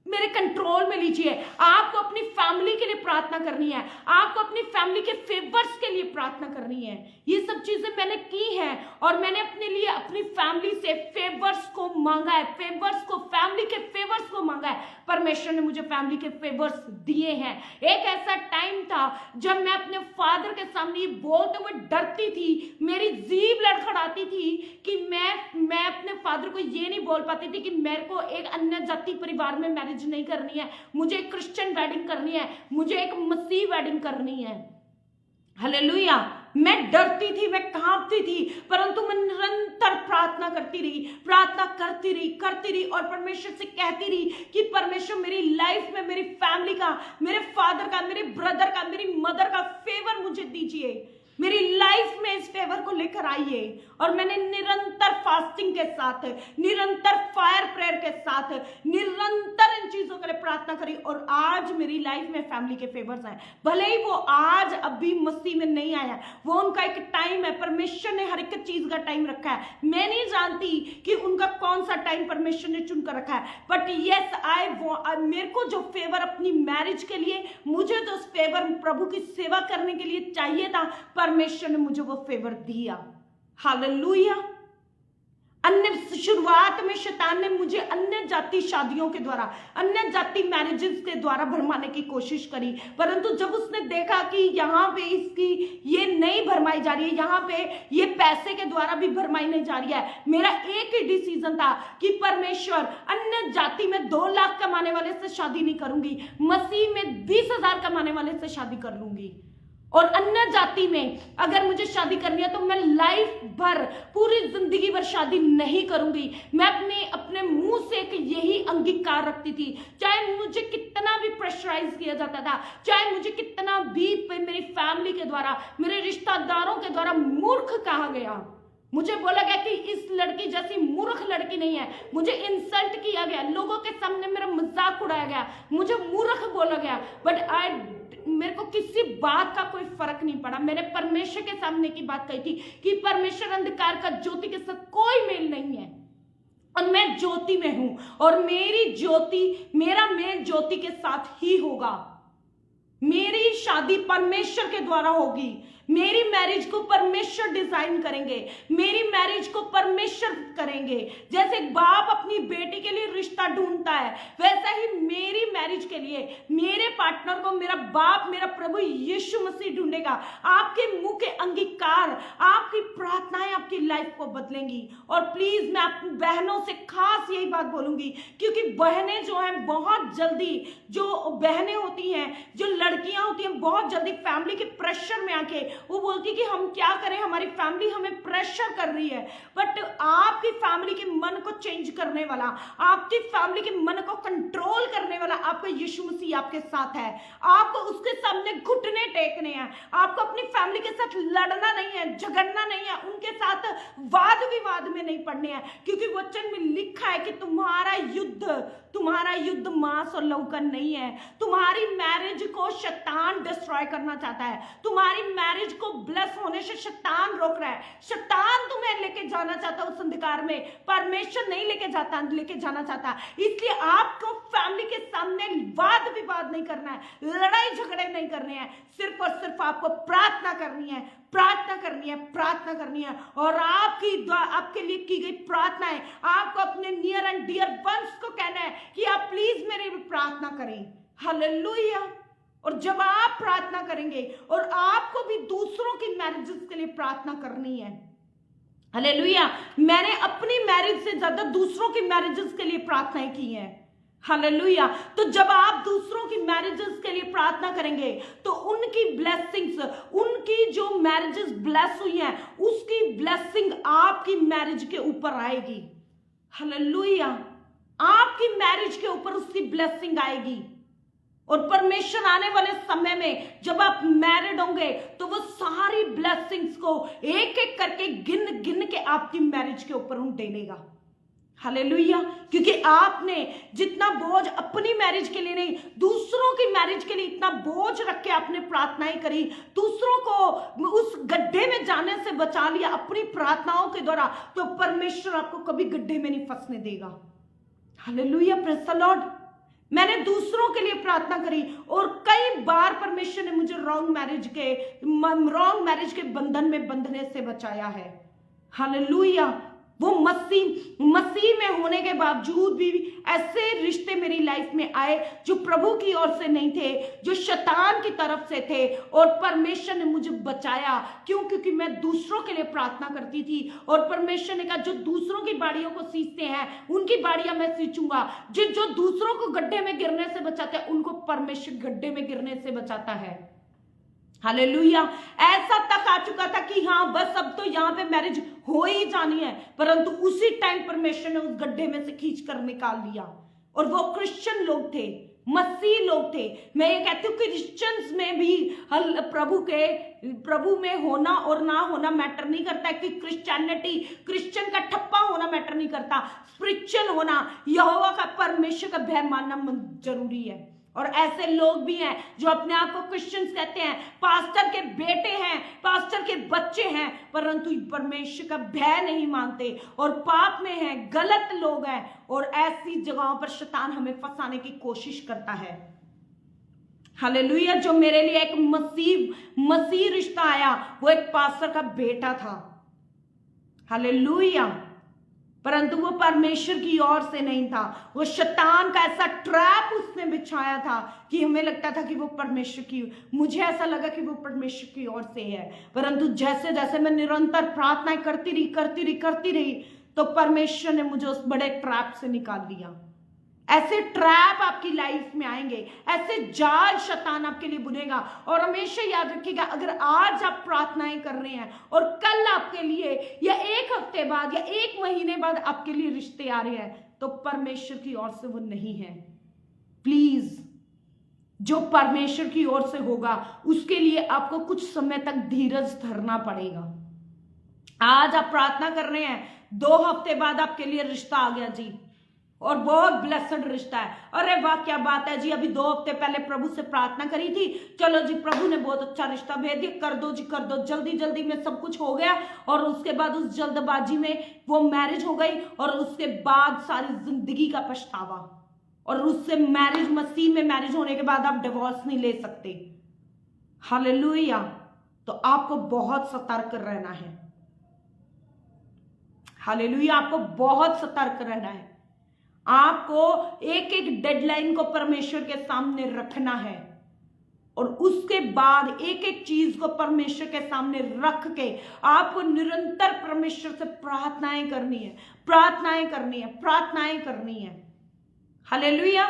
मेरे कंट्रोल में लीजिए। आपको अपनी फैमिली के लिए प्रार्थना करनी है, आपको अपनी फैमिली के फेवर्स के लिए प्रार्थना करनी है। ये सब चीजें मैंने की हैं और मैंने अपने लिए अपनी फैमिली से फेवर्स को मांगा है, फैमिली के फेवर्स को मांगा है। परमेश्वर ने मुझे फैमिली के फेवर्स दिए हैं। एक ऐसा टाइम था जब मैं अपने फादर के सामने ये बोलते हुए डरती थी, मेरी जीभ लड़खड़ाती थी कि मैं अपने फादर को ये नहीं बोल पाती थी कि मेरे को एक अन्य जाति परिवार में मैरिज नहीं करनी है, मुझे एक क्रिश्चियन वेडिंग करनी है, मुझे एक मसीह वेडिंग करनी है। हालेलुया। मैं डरती थी, मैं कांपती थी, परंतु मैं निरंतर प्रार्थना करती रही और परमेश्वर से कहती रही कि परमेश्वर मेरी लाइफ में, मेरी फैमिली का, मेरे फादर का, मेरे ब्रदर का, मेरी मदर का फेवर मुझे दीजिए, मेरी लाइफ में इस फेवर को लेकर आइए। और मैंने निरंतर फास्टिंग के साथ, निरंतर फायर प्रेयर के साथ, निरंतर इन चीजों के लिए प्रार्थना करी और आज मेरी लाइफ में फैमिली के फेवर्स हैं। भले ही वो आज अभी मसीह में नहीं आया, वो उनका एक टाइम है, परमेश्वर ने हर एक चीज का टाइम रखा है। मैं नहीं जानती कि उनका कौन सा टाइम परमेश्वर ने चुनकर रखा है, बट यस मेरे को जो फेवर अपनी मैरिज के लिए, मुझे जो फेवर प्रभु की सेवा करने के लिए चाहिए था, परमेश्वर ने मुझे वो फेवर दिया। हालेलुया। शुरुआत में शैतान ने मुझे अन्य जाति शादियों के द्वारा, अन्य जाति मैरिजेस के द्वारा भरमाने की कोशिश करी, परंतु जब उसने देखा कि यहाँ पे इसकी ये नहीं भरमाई जा रही है, यहाँ पे ये पैसे के द्वारा भी भरमाई नहीं जा रही है, मेरा एक ही डिसीजन था कि परमेश्वर अन्य जाति में 2 लाख कमाने वाले से शादी नहीं करूंगी, मसीह में 20,000 कमाने वाले से शादी कर लूंगी। और अन्य जाति में अगर मुझे शादी करनी है तो मैं लाइफ भर, पूरी जिंदगी भर शादी नहीं करूंगी। मैं अपने मुंह से एक यही अंगीकार रखती थी, चाहे मुझे कितना भी प्रेशराइज किया जाता था, चाहे मुझे कितना भी मेरी फैमिली के द्वारा, मेरे रिश्तेदारों के द्वारा मूर्ख कहा गया। मुझे बोला गया कि इस लड़की जैसी मूर्ख लड़की नहीं है, मुझे इंसल्ट किया गया, लोगों के सामने मेरा मजाक उड़ाया गया, मुझे मूर्ख बोला गया, बट मेरे को किसी बात का कोई फर्क नहीं पड़ा। मैंने परमेश्वर के सामने की बात कही थी कि परमेश्वर अंधकार का ज्योति के साथ कोई मेल नहीं है और मैं ज्योति में हूं और मेरा मेल ज्योति के साथ ही होगा। मेरी शादी परमेश्वर के द्वारा होगी, मेरी मैरिज को परमेश्वर डिजाइन करेंगे, मेरी मैरिज को परमेश्वर करेंगे। जैसे बाप अपनी बेटी के लिए रिश्ता ढूंढता है, वैसा ही मेरी मैरिज के लिए मेरे पार्टनर को मेरा बाप, मेरा प्रभु यीशु मसीह ढूंढेगा। आपके मुंह के अंगीकार, आपकी प्रार्थनाएं आपकी लाइफ को बदलेंगी। और प्लीज मैं अपनी बहनों से खास यही बात बोलूंगी, क्योंकि बहनें जो हैं बहुत जल्दी, जो बहनें होती हैं, जो लड़कियां होती हैं, बहुत जल्दी फैमिली के प्रेशर में आके वो बोलती है कि हम क्या करें, हमारी फैमिली हमें प्रेशर कर रही है। बट आपकी फैमिली के मन को चेंज करने वाला, आपकी फैमिली के मन को कंट्रोल करने वाला आपका यीशु मसीह आपके साथ है। आपको उसके सामने घुटने टेकने हैं, आपको अपनी फैमिली के साथ लड़ना नहीं है, झगड़ना नहीं है, उनके साथ वाद विवाद में नहीं पड़ने हैं, क्योंकि वचन में लिखा है कि तुम्हारा युद्ध मांस और लहू का नहीं है। तुम्हारी मैरिज को शैतान डिस्ट्रॉय करना चाहता है, तुम्हारी मैरिज को ब्लेस होने से शैतान रोक रहा है। शैतान तुम्हें लेके जाना चाहता है उस अंधकार में, परमेश्वर नहीं लेके जाना चाहता। इसलिए आपको फैमिली के सामने वाद विवाद नहीं करना है, लड़ाई झगड़े नहीं करने हैं, सिर्फ और सिर्फ आपको प्रार्थना करनी है, प्रार्थना करनी है। और आपके लिए की गई प्रार्थना है, आपको अपने नियर एंड डियर वंस को कहना है कि आप प्लीज मेरे लिए प्रार्थना करें। हालेलुया। और जब आप प्रार्थना करेंगे, और आपको भी दूसरों की मैरिजेस के लिए प्रार्थना करनी है। हालेलुया। मैंने अपनी मैरिज से ज्यादा दूसरों की मैरिजेस के लिए प्रार्थनाएं की हैं। हालेलुया। तो जब आप दूसरों की मैरिजेस के लिए प्रार्थना करेंगे तो उनकी ब्लेसिंग्स, उनकी जो मैरिजेस ब्लेस हुई हैं, उसकी ब्लेसिंग आपकी मैरिज के ऊपर आएगी। हालेलुया। आपकी मैरिज के ऊपर उसकी ब्लेसिंग आएगी। और परमेश्वर आने वाले समय में जब आप मैरिड होंगे तो वो सारी ब्लेसिंग्स को एक एक करके गिन गिन के आपकी मैरिज के ऊपर ढेलेगा। हालेलुया। क्योंकि आपने जितना बोझ अपनी मैरिज के लिए नहीं, दूसरों की मैरिज के लिए इतना बोझ रख के आपने प्रार्थनाएं करी, दूसरों को उस गड्ढे में जाने से बचा लिया अपनी प्रार्थनाओं के द्वारा, तो परमेश्वर आपको कभी गड्ढे में नहीं फंसने देगा। हालेलुया। Praise the Lord. मैंने दूसरों के लिए प्रार्थना करी और कई बार परमेश्वर ने मुझे रॉन्ग मैरिज के बंधन में बंधने से बचाया है। हालेलुया। वो मसीह में होने के बावजूद भी ऐसे रिश्ते मेरी लाइफ में आए जो प्रभु की ओर से नहीं थे, जो शैतान की तरफ से थे, और परमेश्वर ने मुझे बचाया। क्यों? क्योंकि मैं दूसरों के लिए प्रार्थना करती थी, और परमेश्वर ने कहा जो दूसरों की बाड़ियों को सींचते हैं उनकी बाड़ियां मैं सींचूंगा। जो दूसरों को गड्ढे में गिरने से बचाते हैं उनको परमेश्वर गड्ढे में गिरने से बचाता है। हालेलुया। ऐसा तक आ चुका था कि हाँ बस अब तो यहाँ पे मैरिज हो ही जानी है, परंतु उसी टाइम परमेश्वर ने उस गड्ढे में से खींच कर निकाल लिया। और वो क्रिश्चियन लोग थे, मसीह लोग थे। मैं ये कहती हूँ क्रिश्चियंस में भी प्रभु में होना और ना होना मैटर नहीं करता है, कि क्रिश्चियन का ठप्पा होना मैटर नहीं करता। स्पिरिचुअल होना, यहोवा का, परमेश्वर का भय मानना जरूरी है। और ऐसे लोग भी हैं जो अपने आप को क्रिश्चियंस कहते हैं, पास्टर के बेटे हैं, पास्टर के बच्चे हैं, परंतु परमेश्वर का भय नहीं मानते और पाप में हैं, गलत लोग हैं। और ऐसी जगहों पर शैतान हमें फंसाने की कोशिश करता है। हालेलुया। जो मेरे लिए एक मसीह रिश्ता आया, वो एक पास्टर का बेटा था। हालेलुया। परंतु वो परमेश्वर की ओर से नहीं था, वो शैतान का ऐसा ट्रैप उसने बिछाया था कि हमें लगता था कि वो परमेश्वर की, मुझे ऐसा लगा कि वो परमेश्वर की ओर से है। परंतु जैसे जैसे मैं निरंतर प्रार्थनाएं करती रही तो परमेश्वर ने मुझे उस बड़े ट्रैप से निकाल दिया। ऐसे ट्रैप आपकी लाइफ में आएंगे, ऐसे जाल शैतान आपके लिए बुनेगा। और हमेशा याद रखिएगा, अगर आज आप प्रार्थनाएं कर रहे हैं और कल आपके लिए या एक हफ्ते बाद या एक महीने बाद आपके लिए रिश्ते आ रहे हैं, तो परमेश्वर की ओर से वो नहीं है। प्लीज, जो परमेश्वर की ओर से होगा उसके लिए आपको कुछ समय तक धीरज धरना पड़ेगा। आज आप प्रार्थना कर रहे हैं, 2 हफ्ते बाद आपके लिए रिश्ता आ गया जी, और बहुत ब्लेस्ड रिश्ता है। अरे वाह, क्या बात है जी, अभी 2 हफ्ते पहले प्रभु से प्रार्थना करी थी, चलो जी प्रभु ने बहुत अच्छा रिश्ता भेज दिया, कर दो जी, कर दो, जल्दी में सब कुछ हो गया। और उसके बाद उस जल्दबाजी में वो मैरिज हो गई, और उसके बाद सारी जिंदगी का पछतावा। और उससे मसीह में मैरिज होने के बाद आप डिवोर्स नहीं ले सकते। हालेलुया। तो आपको बहुत सतर्क रहना है। हालेलुया, आपको बहुत सतर्क रहना है। आपको एक एक डेडलाइन को परमेश्वर के सामने रखना है और उसके बाद एक एक चीज को परमेश्वर के सामने रख के आपको निरंतर परमेश्वर से प्रार्थनाएं करनी है, प्रार्थनाएं करनी है, प्रार्थनाएं करनी है। हालेलुया।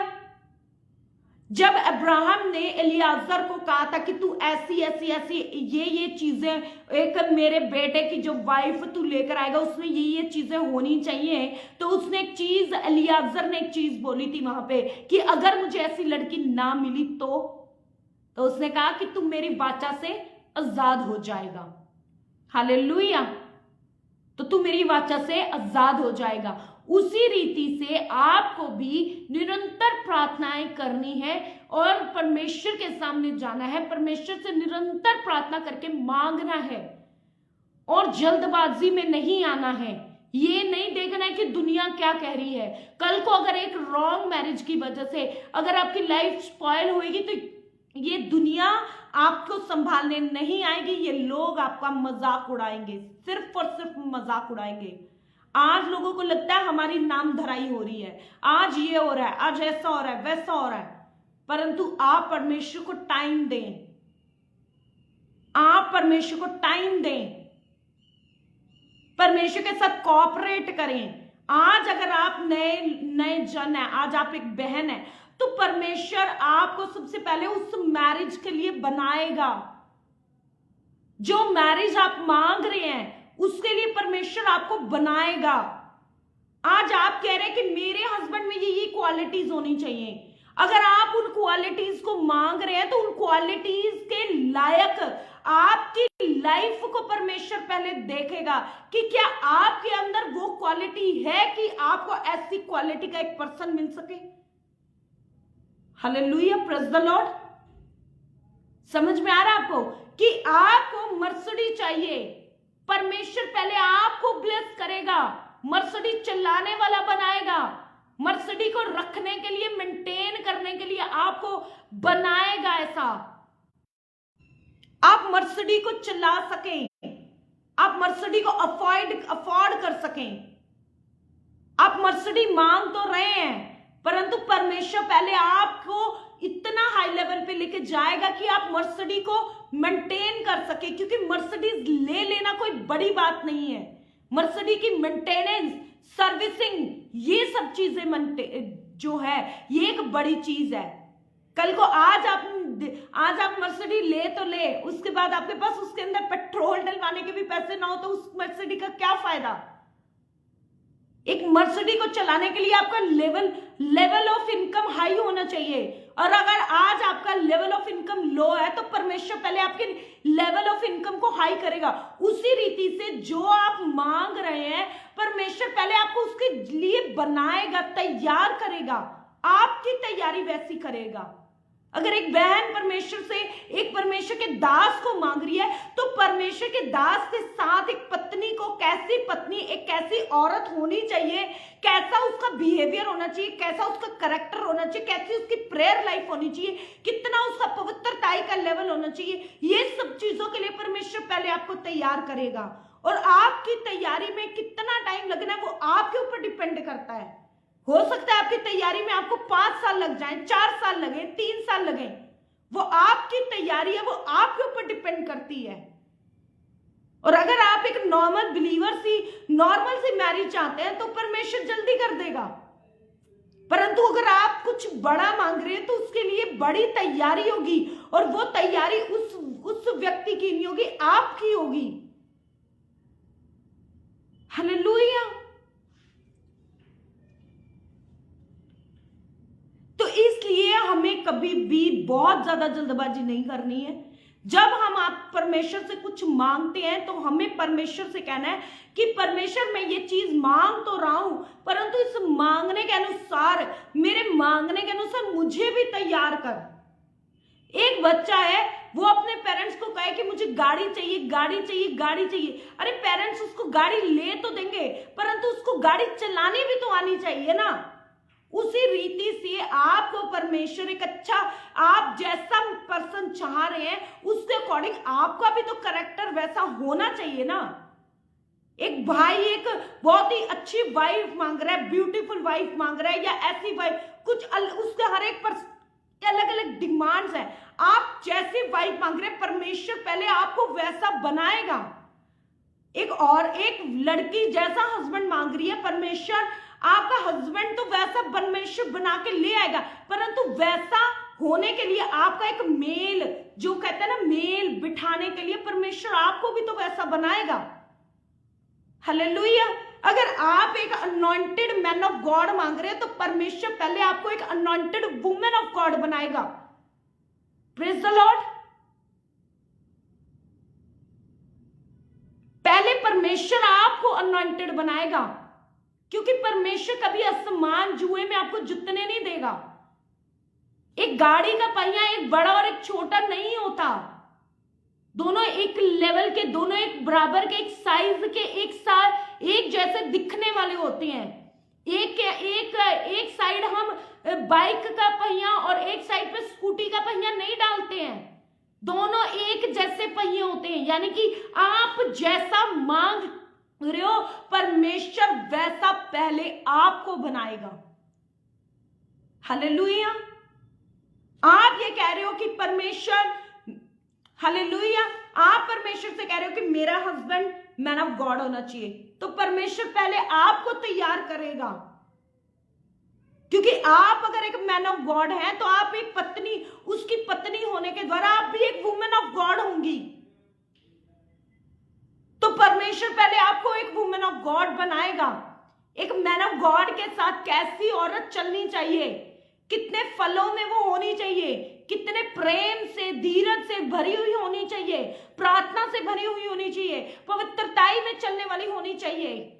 जब अब्राहम ने एलियाजर को कहा था कि तू ऐसी ऐसी ऐसी ये चीजें, एक मेरे बेटे की जो वाइफ तू लेकर आएगा उसमें ये चीजें होनी चाहिए, तो उसने एक चीज, एलियाजर ने एक चीज बोली थी वहां पे कि अगर मुझे ऐसी लड़की ना मिली तो उसने कहा कि तू मेरी वाचा से आजाद हो जाएगा। हालेलुया। तो तू मेरी वाचा से आजाद हो जाएगा। उसी रीति से आपको भी निरंतर प्रार्थनाएं करनी है और परमेश्वर के सामने जाना है, परमेश्वर से निरंतर प्रार्थना करके मांगना है और जल्दबाजी में नहीं आना है। ये नहीं देखना है कि दुनिया क्या कह रही है। कल को अगर एक रॉन्ग मैरिज की वजह से अगर आपकी लाइफ स्पॉइल होगी तो ये दुनिया आपको संभालने नहीं आएगी, ये लोग आपका मजाक उड़ाएंगे, सिर्फ और सिर्फ मजाक उड़ाएंगे। आज लोगों को लगता है हमारी नाम धराई हो रही है, आज ये हो रहा है, आज ऐसा हो रहा है, वैसा हो रहा है, परंतु आप परमेश्वर को टाइम दें, आप परमेश्वर को टाइम दें, परमेश्वर के साथ कोऑपरेट करें। आज अगर आप नए जन है, आज आप एक बहन है, तो परमेश्वर आपको सबसे पहले उस मैरिज के लिए बनाएगा। जो मैरिज आप मांग रहे हैं उसके लिए परमेश्वर आपको बनाएगा। आज आप कह रहे हैं कि मेरे हस्बैंड में ये क्वालिटीज होनी चाहिए। अगर आप उन क्वालिटीज को मांग रहे हैं तो उन क्वालिटीज के लायक आपकी लाइफ को परमेश्वर पहले देखेगा कि क्या आपके अंदर वो क्वालिटी है कि आपको ऐसी क्वालिटी का एक पर्सन मिल सके। Hallelujah, praise the Lord. समझ में आ रहा है आपको कि आपको मर्सिडी चाहिए, परमेश्वर पहले आपको ब्लेस करेगा, मर्सिडी चलाने वाला बनाएगा, मर्सिडी को रखने के लिए, मेंटेन करने के लिए आपको बनाएगा ऐसा आप मर्सिडी को चला सकें, आप मर्सिडी को अफोर्ड कर सकें। आप मर्सिडी मांग तो रहे हैं परंतु परमेश्वर पहले आपको इतना हाई लेवल पे लेके जाएगा कि आप मर्सिडी को मेंटेन कर सके, क्योंकि मर्सिडीज ले लेना कोई बड़ी बात नहीं है। मर्सिडी की मेंटेनेंस, सर्विसिंग, ये सब चीजें जो है ये एक बड़ी चीज है। कल को आज आप मर्सिडी ले तो ले, उसके बाद आपके पास उसके अंदर पेट्रोल डलवाने के भी पैसे ना हो तो उस मर्सिडी का क्या फायदा। एक मर्सिडी को चलाने के लिए आपका लेवल ऑफ इनकम हाई होना चाहिए, और अगर आज आपका लेवल ऑफ इनकम लो है तो परमेश्वर पहले आपके लेवल ऑफ इनकम को हाई करेगा। उसी रीति से जो आप मांग रहे हैं परमेश्वर पहले आपको उसके लिए बनाएगा, तैयार करेगा, आपकी तैयारी वैसी करेगा। अगर एक बहन परमेश्वर से एक परमेश्वर के दास को मांग रही है तो परमेश्वर के दास के साथ एक पत्नी को, कैसी पत्नी, एक कैसी औरत होनी चाहिए, कैसा उसका बिहेवियर होना चाहिए, कैसा उसका कैरेक्टर होना चाहिए, कैसी उसकी प्रेयर लाइफ होनी चाहिए, कितना उसका पवित्रताई का लेवल होना चाहिए, ये सब चीजों के लिए परमेश्वर पहले आपको तैयार करेगा। और आपकी तैयारी में कितना टाइम लगना है वो आपके ऊपर डिपेंड करता है। हो सकता है आपकी तैयारी में आपको 5 साल लग जाए, 4 साल लगे, 3 साल लगे, वो आपकी तैयारी है, वो आपके ऊपर डिपेंड करती है। और अगर आप एक नॉर्मल सी मैरिज चाहते हैं तो परमेश्वर जल्दी कर देगा, परंतु अगर आप कुछ बड़ा मांग रहे हैं तो उसके लिए बड़ी तैयारी होगी, और वो तैयारी उस व्यक्ति की नहीं होगी, आपकी होगी। हालेलुया। तो इसलिए हमें कभी भी बहुत ज्यादा जल्दबाजी नहीं करनी है। जब हम आप परमेश्वर से कुछ मांगते हैं तो हमें परमेश्वर से कहना है कि परमेश्वर मैं ये चीज मांग तो रहा हूं, परंतु इस मांगने के अनुसार, मेरे मांगने के अनुसार मुझे भी तैयार कर। एक बच्चा है, वो अपने पेरेंट्स को कहे कि मुझे गाड़ी चाहिए, गाड़ी चाहिए, गाड़ी चाहिए। अरे पेरेंट्स उसको गाड़ी ले तो देंगे परंतु उसको गाड़ी चलानी भी तो आनी चाहिए ना। उसी रीति से आपको परमेश्वर एक अच्छा, आप जैसा पर्सन चाह रहे हैं उसके अकॉर्डिंग आपका भी तो कैरेक्टर वैसा होना चाहिए ना। एक भाई एक बहुत ही अच्छी वाइफ मांग रहा है, ब्यूटीफुल वाइफ मांग रहा है, या ऐसी वाइफ, कुछ उसके हर एक अलग अलग डिमांड्स है। आप जैसी वाइफ मांग रहे हैं, परमेश्वर पहले आपको वैसा बनाएगा। एक लड़की जैसा हस्बैंड मांग रही है, परमेश्वर आपका हस्बैंड तो वैसा परमेश्वर बना के ले आएगा, परंतु वैसा होने के लिए आपका एक मेल, जो कहते हैं ना मेल बिठाने के लिए परमेश्वर आपको भी तो वैसा बनाएगा। हालेलुया। अगर आप एक अनॉइंटेड मैन ऑफ गॉड मांग रहे हैं तो परमेश्वर पहले आपको एक अनॉइंटेड वुमेन ऑफ गॉड बनाएगा। Praise the Lord. पहले परमेश्वर आपको अनॉइंटेड बनाएगा, क्योंकि परमेश्वर कभी आसमान जुए में आपको जुतने नहीं देगा। एक गाड़ी का पहिया एक बड़ा और एक छोटा नहीं होता, दोनों एक लेवल के, दोनों एक बराबर के, एक साइज के, एक जैसे दिखने वाले होते हैं। एक साइड हम बाइक का पहिया और एक साइड पे स्कूटी का पहिया नहीं डालते हैं, दोनों एक जैसे पहिए होते हैं। यानी कि आप जैसा मांग रहे हो परमेश्वर वैसा पहले आपको बनाएगा। हालेलुया। आप ये कह रहे हो कि परमेश्वर, हालेलुया, आप परमेश्वर से कह रहे हो कि मेरा हस्बैंड मैन ऑफ गॉड होना चाहिए, तो परमेश्वर पहले आपको तैयार करेगा। क्योंकि आप अगर एक मैन ऑफ गॉड हैं तो आप एक पत्नी, उसकी पत्नी होने के द्वारा आप भी एक वुमेन ऑफ गॉड होंगी। तो परमेश्वर पहले आपको एक वुमेन ऑफ गॉड बनाएगा। एक मैन ऑफ गॉड के साथ कैसी औरत चलनी चाहिए, कितने फलों में वो होनी चाहिए, कितने प्रेम से, धीरज से भरी हुई होनी चाहिए, प्रार्थना से भरी हुई होनी चाहिए, पवित्रताई में चलने वाली होनी चाहिए।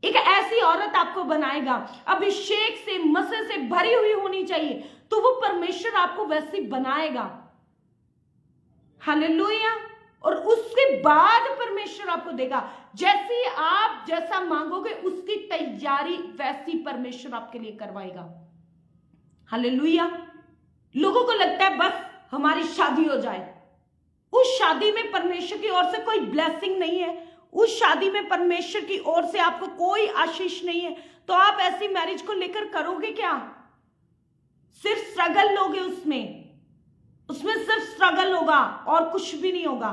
एक ऐसी औरत आपको बनाएगा, अभिषेक से, मसे से भरी हुई होनी चाहिए, तो वो परमेश्वर आपको वैसी बनाएगा। हालेलुया। और उसके बाद परमेश्वर आपको देगा, जैसे आप जैसा मांगोगे उसकी तैयारी वैसी परमेश्वर आपके लिए करवाएगा। हालेलुया। लोगों को लगता है बस हमारी शादी हो जाए, उस शादी में परमेश्वर की ओर से कोई ब्लेसिंग नहीं है, उस शादी में परमेश्वर की ओर से आपको कोई आशीष नहीं है, तो आप ऐसी मैरिज को लेकर करोगे क्या? सिर्फ स्ट्रगल लोगे, उसमें सिर्फ स्ट्रगल होगा और कुछ भी नहीं होगा।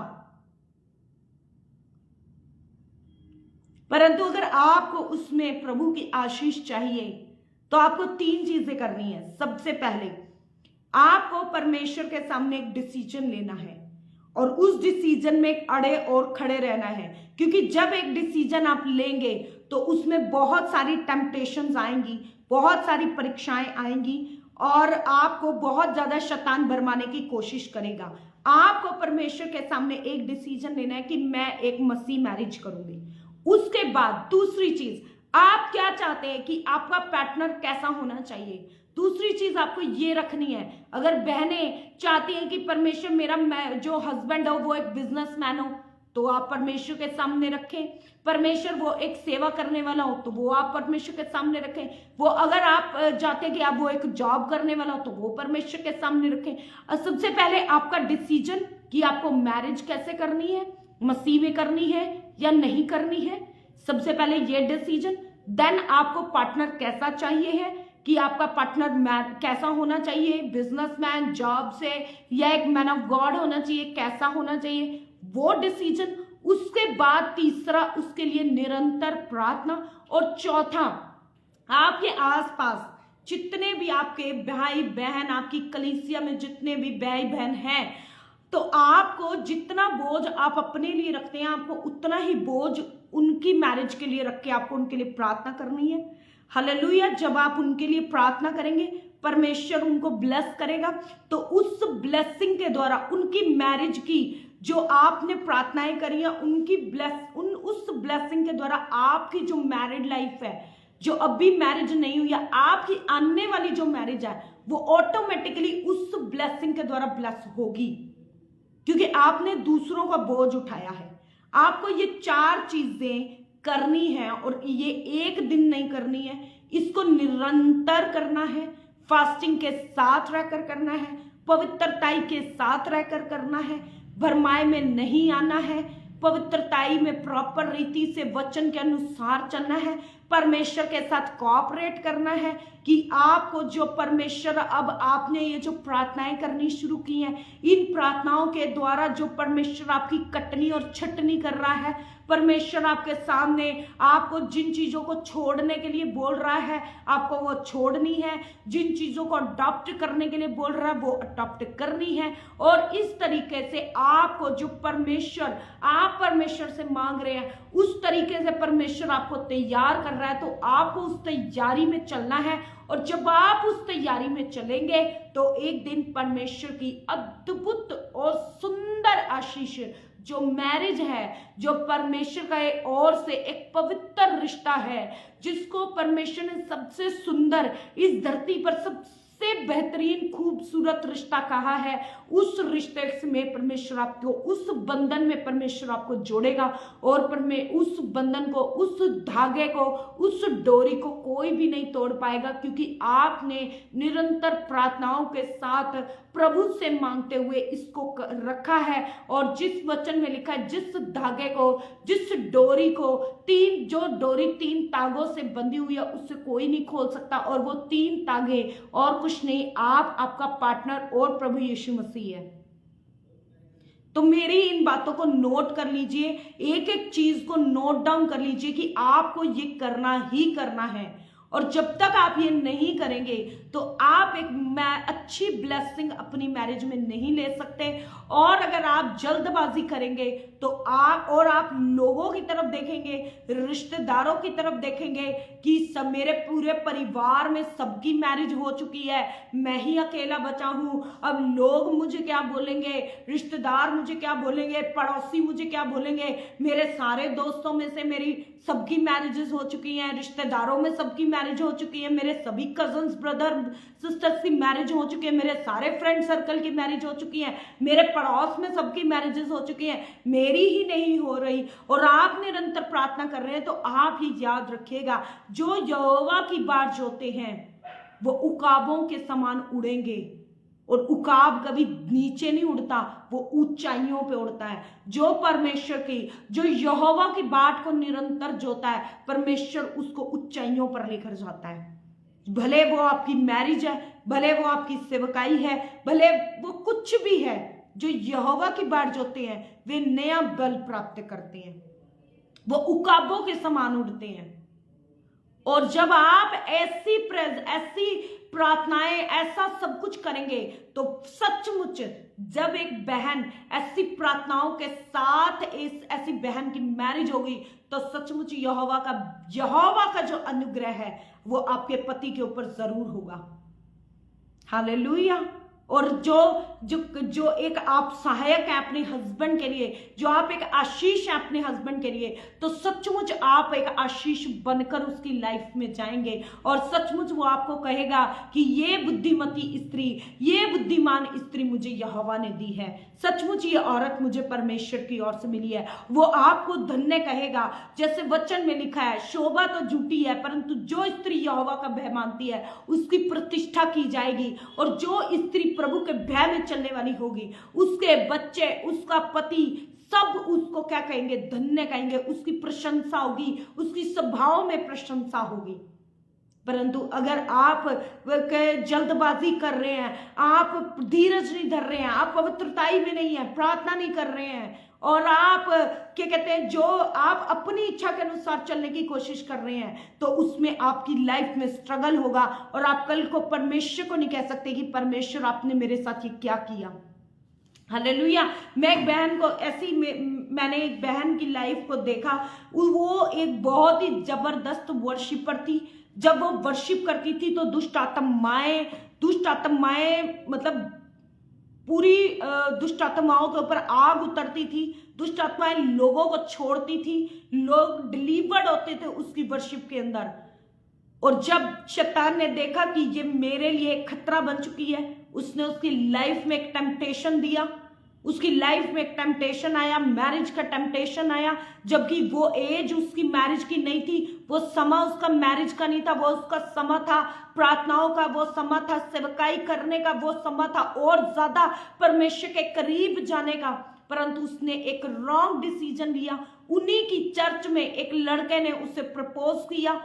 परंतु अगर आपको उसमें प्रभु की आशीष चाहिए तो आपको 3 चीजें करनी है। सबसे पहले आपको परमेश्वर के सामने एक डिसीजन लेना है और उस डिसीजन में एक अड़े और खड़े रहना है, क्योंकि जब एक डिसीजन आप लेंगे तो उसमें बहुत सारी टेम्पटेशंस आएंगी, बहुत सारी परीक्षाएं आएंगी और आपको बहुत ज्यादा शैतान भरमाने की कोशिश करेगा। आपको परमेश्वर के सामने एक डिसीजन लेना है कि मैं एक मसीह मैरिज करूंगी। उसके बाद दूसरी चीज, आप क्या चाहते हैं कि आपका पार्टनर कैसा होना चाहिए। दूसरी चीज आपको ये रखनी है, अगर बहनें चाहती हैं कि परमेश्वर मेरा जो हस्बैंड हो वो एक बिजनेसमैन हो, तो आप परमेश्वर के सामने रखें। परमेश्वर वो एक सेवा करने वाला हो तो वो आप परमेश्वर के सामने रखें। वो अगर आप चाहते हैं कि आप वो एक जॉब करने वाला हो तो वो परमेश्वर के सामने रखें। और सबसे पहले आपका डिसीजन कि आपको मैरिज कैसे करनी है, मसीह में करनी है या नहीं करनी है, सबसे पहले ये डिसीजन। देन आपको पार्टनर कैसा चाहिए है, कि आपका पार्टनर कैसा होना चाहिए, बिजनेसमैन, जॉब से, या एक मैन ऑफ गॉड होना चाहिए, कैसा होना चाहिए, वो डिसीजन। उसके बाद तीसरा, उसके लिए निरंतर प्रार्थना। और चौथा, आपके आसपास जितने भी आपके भाई बहन, आपकी कलीसिया में जितने भी भाई बहन हैं, तो आपको जितना बोझ आप अपने लिए रखते हैं, आपको उतना ही बोझ उनकी मैरिज के लिए रख के आपको उनके लिए प्रार्थना करनी है। हालेलुया। जब आप उनके लिए प्रार्थना करेंगे, परमेश्वर उनको ब्लेस करेगा, तो उस ब्लेसिंग के द्वारा उनकी मैरिज की जो आपने प्रार्थनाएं करी है, उस ब्लेसिंग के द्वारा आपकी जो मैरिड लाइफ है, जो अभी मैरिज नहीं हुई है, आपकी आने वाली जो मैरिज है, वो ऑटोमेटिकली उस ब्लेसिंग के द्वारा ब्लेस होगी, क्योंकि आपने दूसरों का बोझ उठाया है। आपको ये 4 चीजें करनी है और ये एक दिन नहीं करनी है, इसको निरंतर करना है, फास्टिंग के साथ रहकर करना है, पवित्रताई के साथ रहकर करना है, भरमाए में नहीं आना है, पवित्रताई में प्रॉपर रीति से वचन के अनुसार चलना है, परमेश्वर के साथ कोऑपरेट करना है कि आपको जो परमेश्वर, अब आपने ये जो प्रार्थनाएं करनी शुरू की हैं, इन प्रार्थनाओं के द्वारा जो परमेश्वर आपकी कटनी और छटनी कर रहा है, परमेश्वर आपके सामने आपको जिन चीजों को छोड़ने के लिए बोल रहा है आपको वो छोड़नी है, जिन चीजों को अडॉप्ट करने के लिए बोल रहा है वो अडॉप्ट करनी है। और इस तरीके से आपको जो परमेश्वर, आप परमेश्वर से मांग रहे हैं उस तरीके से परमेश्वर आपको तैयार कर रहा है, तो आपको उस तैयारी में चलना है। और जब आप उस तैयारी में चलेंगे तो एक दिन परमेश्वर की अद्भुत और सुंदर आशीष, जो मैरिज है, जो परमेश्वर का और से एक पवित्र रिश्ता है, जिसको परमेश्वर ने सबसे सुंदर, इस धरती पर सबसे बेहतरीन खूबसूरत रिश्ता कहा है, उस रिश्ते में परमेश्वर आपको, उस बंधन में परमेश्वर आपको जोड़ेगा। और उस बंधन को, उस धागे को, उस डोरी को कोई भी नहीं तोड़ पाएगा, क्योंकि आपने निरंतर प्रार्थनाओं के साथ प्रभु से मांगते हुए इसको रखा है। और जिस वचन में लिखा है, जिस धागे को, जिस डोरी को, जो डोरी 3 तागों से बंधी हुई है उससे कोई नहीं खोल सकता, और वो 3 तागे और कुछ नहीं, आप, आपका पार्टनर और प्रभु यीशु मसीह है। तो मेरी इन बातों को नोट कर लीजिए, एक एक चीज को नोट डाउन कर लीजिए कि आपको ये करना ही करना है। और जब तक आप ये नहीं करेंगे तो आप एक अच्छी ब्लेसिंग अपनी मैरिज में नहीं ले सकते। और अगर आप जल्दबाजी करेंगे तो आप लोगों की तरफ देखेंगे, रिश्तेदारों की तरफ देखेंगे कि सब, मेरे पूरे परिवार में सबकी मैरिज हो चुकी है, मैं ही अकेला बचा हूं, अब लोग मुझे क्या बोलेंगे, रिश्तेदार मुझे क्या बोलेंगे, पड़ोसी मुझे क्या बोलेंगे, मेरे सारे दोस्तों में से मेरी सबकी मैरिजेस हो चुकी हैं, रिश्तेदारों में सबकी मैरिज हो चुकी है, मेरे सभी कजन्स, ब्रदर, सिस्टर्स की मैरिज हो चुकी है, मेरे सारे फ्रेंड सर्कल की मैरिज हो चुकी है, मेरे पड़ोस में सबकी मैरिजेस हो चुकी हैं, मेरी ही नहीं हो रही। और आप निरंतर प्रार्थना कर रहे हैं, तो आप ही याद रखिएगा, जो यहोवा की बाट जोते हैं वो उकाबों के समान उड़ेंगे। और उकाब कभी नीचे नहीं उड़ता, वो ऊंचाइयों पे उड़ता है। जो परमेश्वर की, जो यहोवा की बाट को निरंतर जोता है, परमेश्वर उसको ऊंचाइयों पर लेकर जाता है। भले वो आपकी मैरिज है, भले वो आपकी सेवकाई है, भले वो कुछ भी है, जो यहोवा की बाट जोते हैं वे नया बल प्राप्त करते हैं, वो उकाबों के समान उड़ते हैं। और जब आप ऐसी प्रार्थनाएं, ऐसा सब कुछ करेंगे तो सचमुच जब एक बहन ऐसी प्रार्थनाओं के साथ ऐसी बहन की मैरिज होगी तो सचमुच यहोवा का जो अनुग्रह है वो आपके पति के ऊपर जरूर होगा। हालेलुया। और जो एक आप सहायक है अपने हस्बैंड के लिए, जो आप एक आशीष है अपने हस्बैंड के लिए, तो सचमुच आप एक आशीष बनकर उसकी लाइफ में जाएंगे। और सचमुच वो आपको कहेगा कि ये बुद्धिमती स्त्री, ये बुद्धिमान स्त्री मुझे यहोवा ने दी है, सचमुच ये औरत मुझे परमेश्वर की ओर से मिली है। वो आपको धन्य कहेगा, जैसे वचन में लिखा है, शोभा तो झूठी है परंतु जो स्त्री यहोवा का भय मानती है उसकी प्रतिष्ठा की जाएगी। और जो स्त्री प्रभु के भय में चलने वाली होगी, उसके बच्चे, उसका पति, सब उसको क्या कहेंगे, धन्य कहेंगे, उसकी प्रशंसा होगी, उसकी सभाओं में प्रशंसा होगी। परंतु अगर आप जल्दबाजी कर रहे हैं, आप धीरज नहीं धर रहे हैं, आप पवित्रताई में नहीं है, प्रार्थना नहीं कर रहे हैं, और आप क्या कहते हैं, जो आप अपनी इच्छा के अनुसार चलने की कोशिश कर रहे हैं, तो उसमें आपकी लाइफ में स्ट्रगल होगा। और आप कल को परमेश्वर को नहीं कह सकते कि परमेश्वर आपने मेरे साथ ये क्या किया। हालेलुया। मैं एक बहन को मैंने एक बहन की लाइफ को देखा, वो एक बहुत ही जबरदस्त वर्शिपर थी। जब वो वर्शिप करती थी तो दुष्ट आत्माएं मतलब पूरी दुष्ट आत्माओं के ऊपर आग उतरती थी, दुष्ट आत्माएं लोगों को छोड़ती थी, लोग डिलीवर्ड होते थे उसकी वर्शिप के अंदर। और जब शैतान ने देखा कि ये मेरे लिए खतरा बन चुकी है, उसने उसकी लाइफ में एक टेम्पटेशन दिया, उसकी लाइफ में एक टेम्पटेशन आया, मैरिज का टेम्पटेशन आया, जबकि वो एज उसकी मैरिज की नहीं थी, वो समय उसका मैरिज का नहीं था, वो उसका समय था प्रार्थनाओं का, वो समय था सेवकाई करने का, वो समय था और ज्यादा परमेश्वर के करीब जाने का। परंतु उसने एक रॉन्ग डिसीजन लिया। उन्हीं की चर्च में एक लड़के ने उसे प्रपोज किया,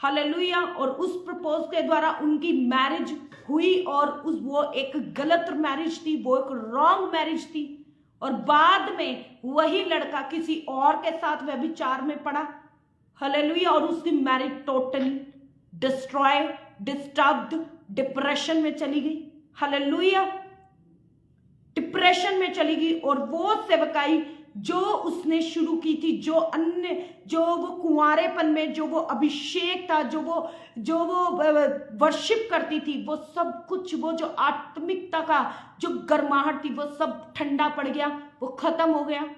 हालेलुया, और उस प्रपोज के द्वारा उनकी मैरिज हुई और वो एक गलत मैरिज थी, वो एक रॉन्ग मैरिज थी। और बाद में वही लड़का किसी और के साथ व्यभिचार में पड़ा, हालेलुया, और उसकी marriage totally destroy, disturbed, depression में चली गई, हालेलुया, डिप्रेशन में चली गई। और वो सेवकाई जो उसने शुरू की थी, जो वो कुंवारेपन में जो वो अभिषेक था, जो वो वर्शिप करती थी, वो सब कुछ, वो जो आत्मिकता का जो गर्माहट थी, वो सब ठंडा पड़ गया, वो खत्म हो गया।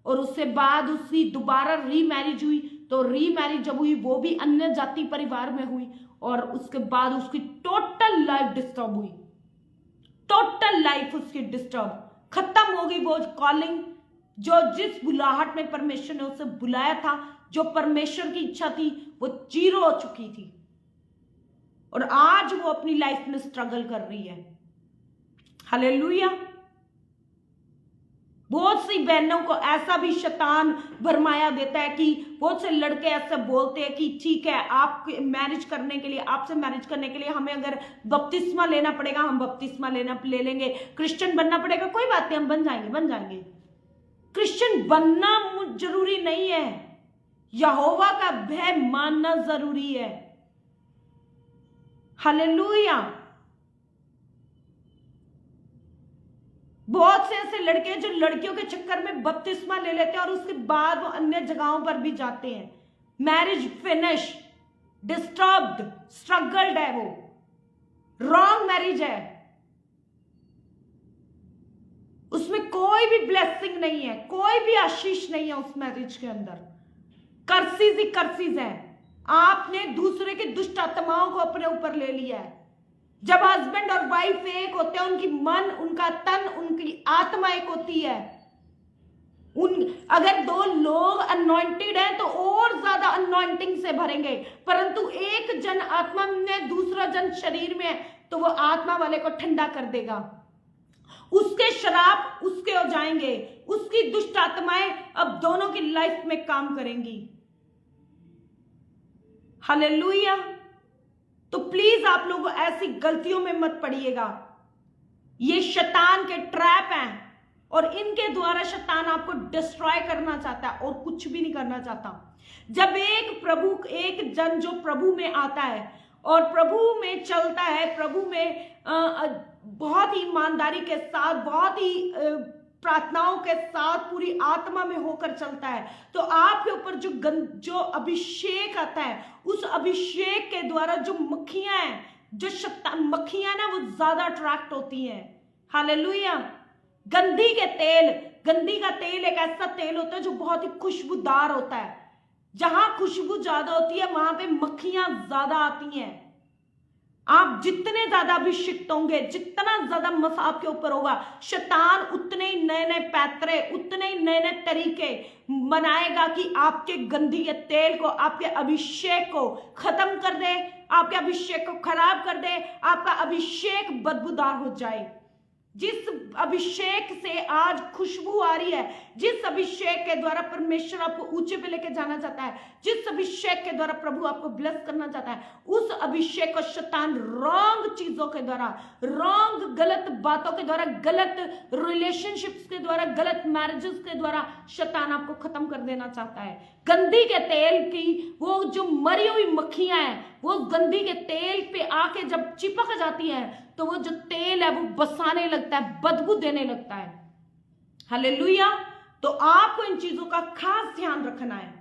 और उससे बाद उसकी दोबारा रीमैरिज हुई। तो रीमैरिज जब हुई वो भी अन्य जाति परिवार में हुई, और उसके बाद उसकी टोटल लाइफ डिस्टर्ब हुई, टोटल लाइफ उसकी डिस्टर्ब, खत्म हो गई वो कॉलिंग, जो जिस बुलाहट में परमेश्वर ने उसे बुलाया था, जो परमेश्वर की इच्छा थी, वो जीरो हो चुकी थी। और आज वो अपनी लाइफ में स्ट्रगल कर रही है, हालेलुया। बहुत सी बहनों को ऐसा भी शैतान भरमाया देता है कि बहुत से लड़के ऐसे बोलते हैं कि ठीक है, आप मैरिज करने के लिए, आपसे मैरिज करने के लिए हमें अगर बपतिस्मा लेना पड़ेगा, हम बपतिस्मा ले लेंगे, क्रिश्चियन बनना पड़ेगा, कोई बात नहीं, हम बन जाएंगे। क्रिश्चियन बनना जरूरी नहीं है, यहोवा का भय मानना जरूरी है, हालेलुया। बहुत से ऐसे लड़के जो लड़कियों के चक्कर में बपतिस्मा ले लेते हैं और उसके बाद वो अन्य जगहों पर भी जाते हैं, मैरिज फिनिश, डिस्टर्ब्ड, स्ट्रगल्ड है, वो रॉन्ग मैरिज है, उसमें कोई भी ब्लेसिंग नहीं है, कोई भी आशीष नहीं है उस मैरिज के अंदर, कर्सीज ही कर्सीज है। आपने दूसरे की दुष्ट आत्माओं को अपने ऊपर ले लिया है। जब हस्बैंड और वाइफ एक होते हैं, उनकी मन, उनका तन, उनकी आत्मा एक होती है। अगर दो लोग अनॉइंटेड हैं तो और ज्यादा अनॉइंटिंग से भरेंगे, परंतु एक जन आत्मा में, दूसरा जन शरीर में है, तो वो आत्मा वाले को ठंडा कर देगा। उसके शराब उसके हो जाएंगे, उसकी दुष्ट आत्माएं अब दोनों की लाइफ में काम करेंगी, हालेलुया। तो प्लीज आप लोग ऐसी गलतियों में मत पड़िएगा, ये शैतान के ट्रैप हैं और इनके द्वारा शैतान आपको डिस्ट्रॉय करना चाहता है और कुछ भी नहीं करना चाहता। जब एक जन जो प्रभु में आता है और प्रभु में चलता है, प्रभु में बहुत ही ईमानदारी के साथ, बहुत ही प्रार्थनाओं के साथ, पूरी आत्मा में होकर चलता है, तो आपके ऊपर जो अभिषेक आता है, उस अभिषेक के द्वारा जो मक्खियां हैं, जो मक्खियां ना, वो ज्यादा अट्रैक्ट होती हैं, हालेलुया। गंधी का तेल एक ऐसा तेल होता है जो बहुत ही खुशबूदार होता है। जहां खुशबू ज्यादा होती है वहां पे मक्खियां ज्यादा आती हैं। आप जितने ज्यादा अभिषिक्त होंगे, जितना ज्यादा मसा आपके ऊपर होगा, शैतान उतने ही नए नए पैतरे, उतने ही नए नए तरीके बनाएगा कि आपके गंधी के तेल को, आपके अभिषेक को खत्म कर दे, आपके अभिषेक को खराब कर दे, आपका अभिषेक बदबूदार हो जाए। जिस अभिषेक से आज खुशबू आ रही है, जिस अभिषेक के द्वारा परमेश्वर आपको ऊंचे पे लेके जाना चाहता है, जिस अभिषेक के द्वारा प्रभु आपको ब्लेस करना चाहता है, उस अभिषेक को शैतान रॉन्ग चीजों के द्वारा, रॉन्ग गलत बातों के द्वारा, गलत रिलेशनशिप्स के द्वारा, गलत मैरिजेस के द्वारा शैतान आपको खत्म कर देना चाहता है। गंधी के तेल की वो जो मरी हुई मक्खियां हैं, वो गंधी के तेल पे आके जब चिपक जाती हैं, तो वो जो तेल है वो बसाने लगता है, बदबू देने लगता है, हालेलुया। तो आपको इन चीजों का खास ध्यान रखना है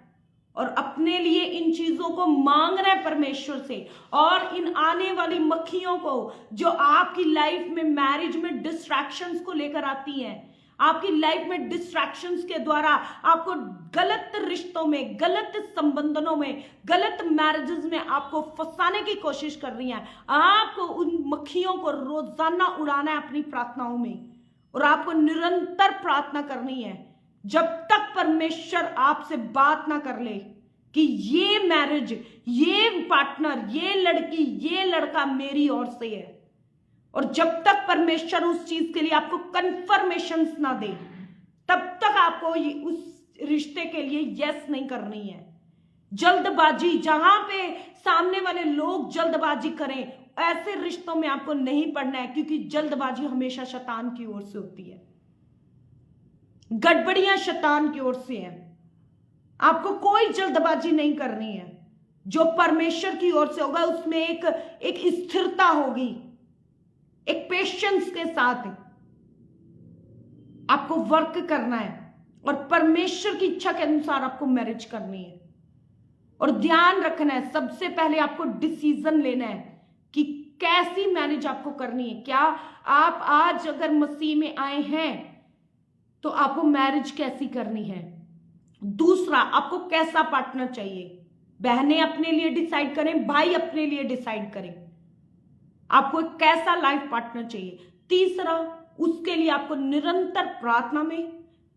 और अपने लिए इन चीजों को मांगना है परमेश्वर से। और इन आने वाली मक्खियों को जो आपकी लाइफ में, मैरिज में डिस्ट्रैक्शंस को लेकर आती हैं, आपकी लाइफ में डिस्ट्रैक्शंस के द्वारा आपको गलत रिश्तों में, गलत संबंधों में, गलत मैरिजेस में आपको फंसाने की कोशिश कर रही हैं, आपको उन मक्खियों को रोजाना उड़ाना है अपनी प्रार्थनाओं में और आपको निरंतर प्रार्थना करनी है जब तक परमेश्वर आपसे बात ना कर ले कि ये मैरिज, ये पार्टनर, ये लड़की, ये लड़का मेरी ओर से है। और जब तक परमेश्वर उस चीज के लिए आपको कंफर्मेशन ना दे, तब तक आपको उस रिश्ते के लिए यस नहीं करनी है। जल्दबाजी, जहां पे सामने वाले लोग जल्दबाजी करें, ऐसे रिश्तों में आपको नहीं पड़ना है, क्योंकि जल्दबाजी हमेशा शैतान की ओर से होती है। गड़बड़ियां शैतान की ओर से है। आपको कोई जल्दबाजी नहीं करनी है। जो परमेश्वर की ओर से होगा उसमें एक स्थिरता होगी, एक पेशेंस के साथ आपको वर्क करना है और परमेश्वर की इच्छा के अनुसार आपको मैरिज करनी है। और ध्यान रखना है, सबसे पहले आपको डिसीजन लेना है कि कैसी मैरिज आपको करनी है। क्या आप आज अगर मसीह में आए हैं तो आपको मैरिज कैसी करनी है। दूसरा, आपको कैसा पार्टनर चाहिए। बहनें अपने लिए डिसाइड करें, भाई अपने लिए डिसाइड करें, आपको एक कैसा लाइफ पार्टनर चाहिए। तीसरा, उसके लिए आपको निरंतर प्रार्थना में,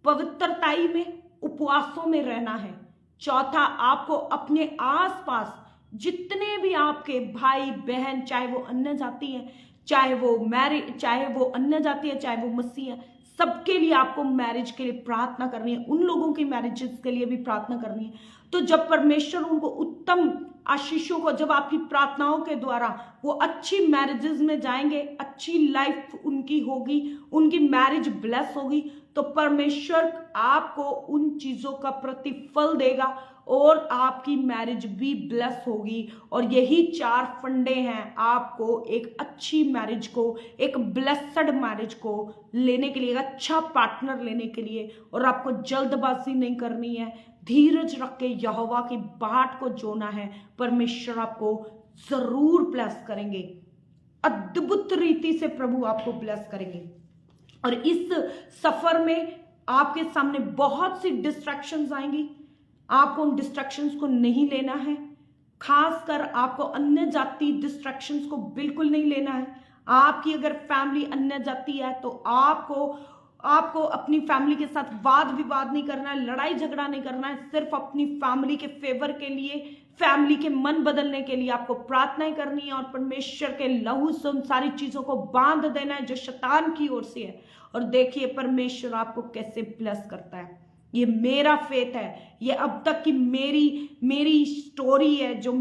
पवित्रताई में, उपवासों में रहना है। चौथा, आपको अपने आसपास जितने भी आपके भाई बहन, चाहे वो अन्य जाति है, चाहे वो अन्य जाति है, चाहे वो मसीह है, सबके लिए आपको मैरिज के लिए प्रार्थना करनी है। उन लोगों की मैरिजेस के लिए भी प्रार्थना करनी है। तो जब परमेश्वर उनको उत्तम आशीषों को, जब आपकी प्रार्थनाओं के द्वारा वो अच्छी मैरिजेस में जाएंगे, अच्छी लाइफ उनकी होगी, उनकी मैरिज ब्लेस होगी, तो परमेश्वर आपको उन चीजों का प्रतिफल देगा और आपकी मैरिज भी ब्लेस होगी। और यही 4 फंडे हैं आपको एक अच्छी मैरिज को, एक ब्लेसड मैरिज को लेने के लिए, एक अच्छा पार्टनर लेने के लिए। और आपको जल्दबाजी नहीं करनी है, धीरज रख के यहोवा की बाट को जोना है। परमेश्वर आपको जरूर ब्लेस करेंगे, अद्भुत रीति से प्रभु आपको ब्लेस करेंगे। और इस सफर में आपके सामने बहुत सी डिस्ट्रैक्शंस आएंगी, आपको उन डिस्ट्रैक्शंस को नहीं लेना है। खासकर आपको अन्य जाति डिस्ट्रैक्शंस को बिल्कुल नहीं लेना है। आपकी अगर फैमिली अन्य जाति है तो आपको अपनी फैमिली के साथ वाद विवाद नहीं करना है, लड़ाई झगड़ा नहीं करना है। सिर्फ अपनी फैमिली के फेवर के लिए, फैमिली के मन बदलने के लिए आपको प्रार्थनाएं करनी है और परमेश्वर के लहू से उन सारी चीजों को बांध देना है जो शैतान की ओर से है। और देखिए परमेश्वर आपको कैसे ब्लेस करता है। ये मेरा फेथ है, ये अब तक की मेरी स्टोरी है जो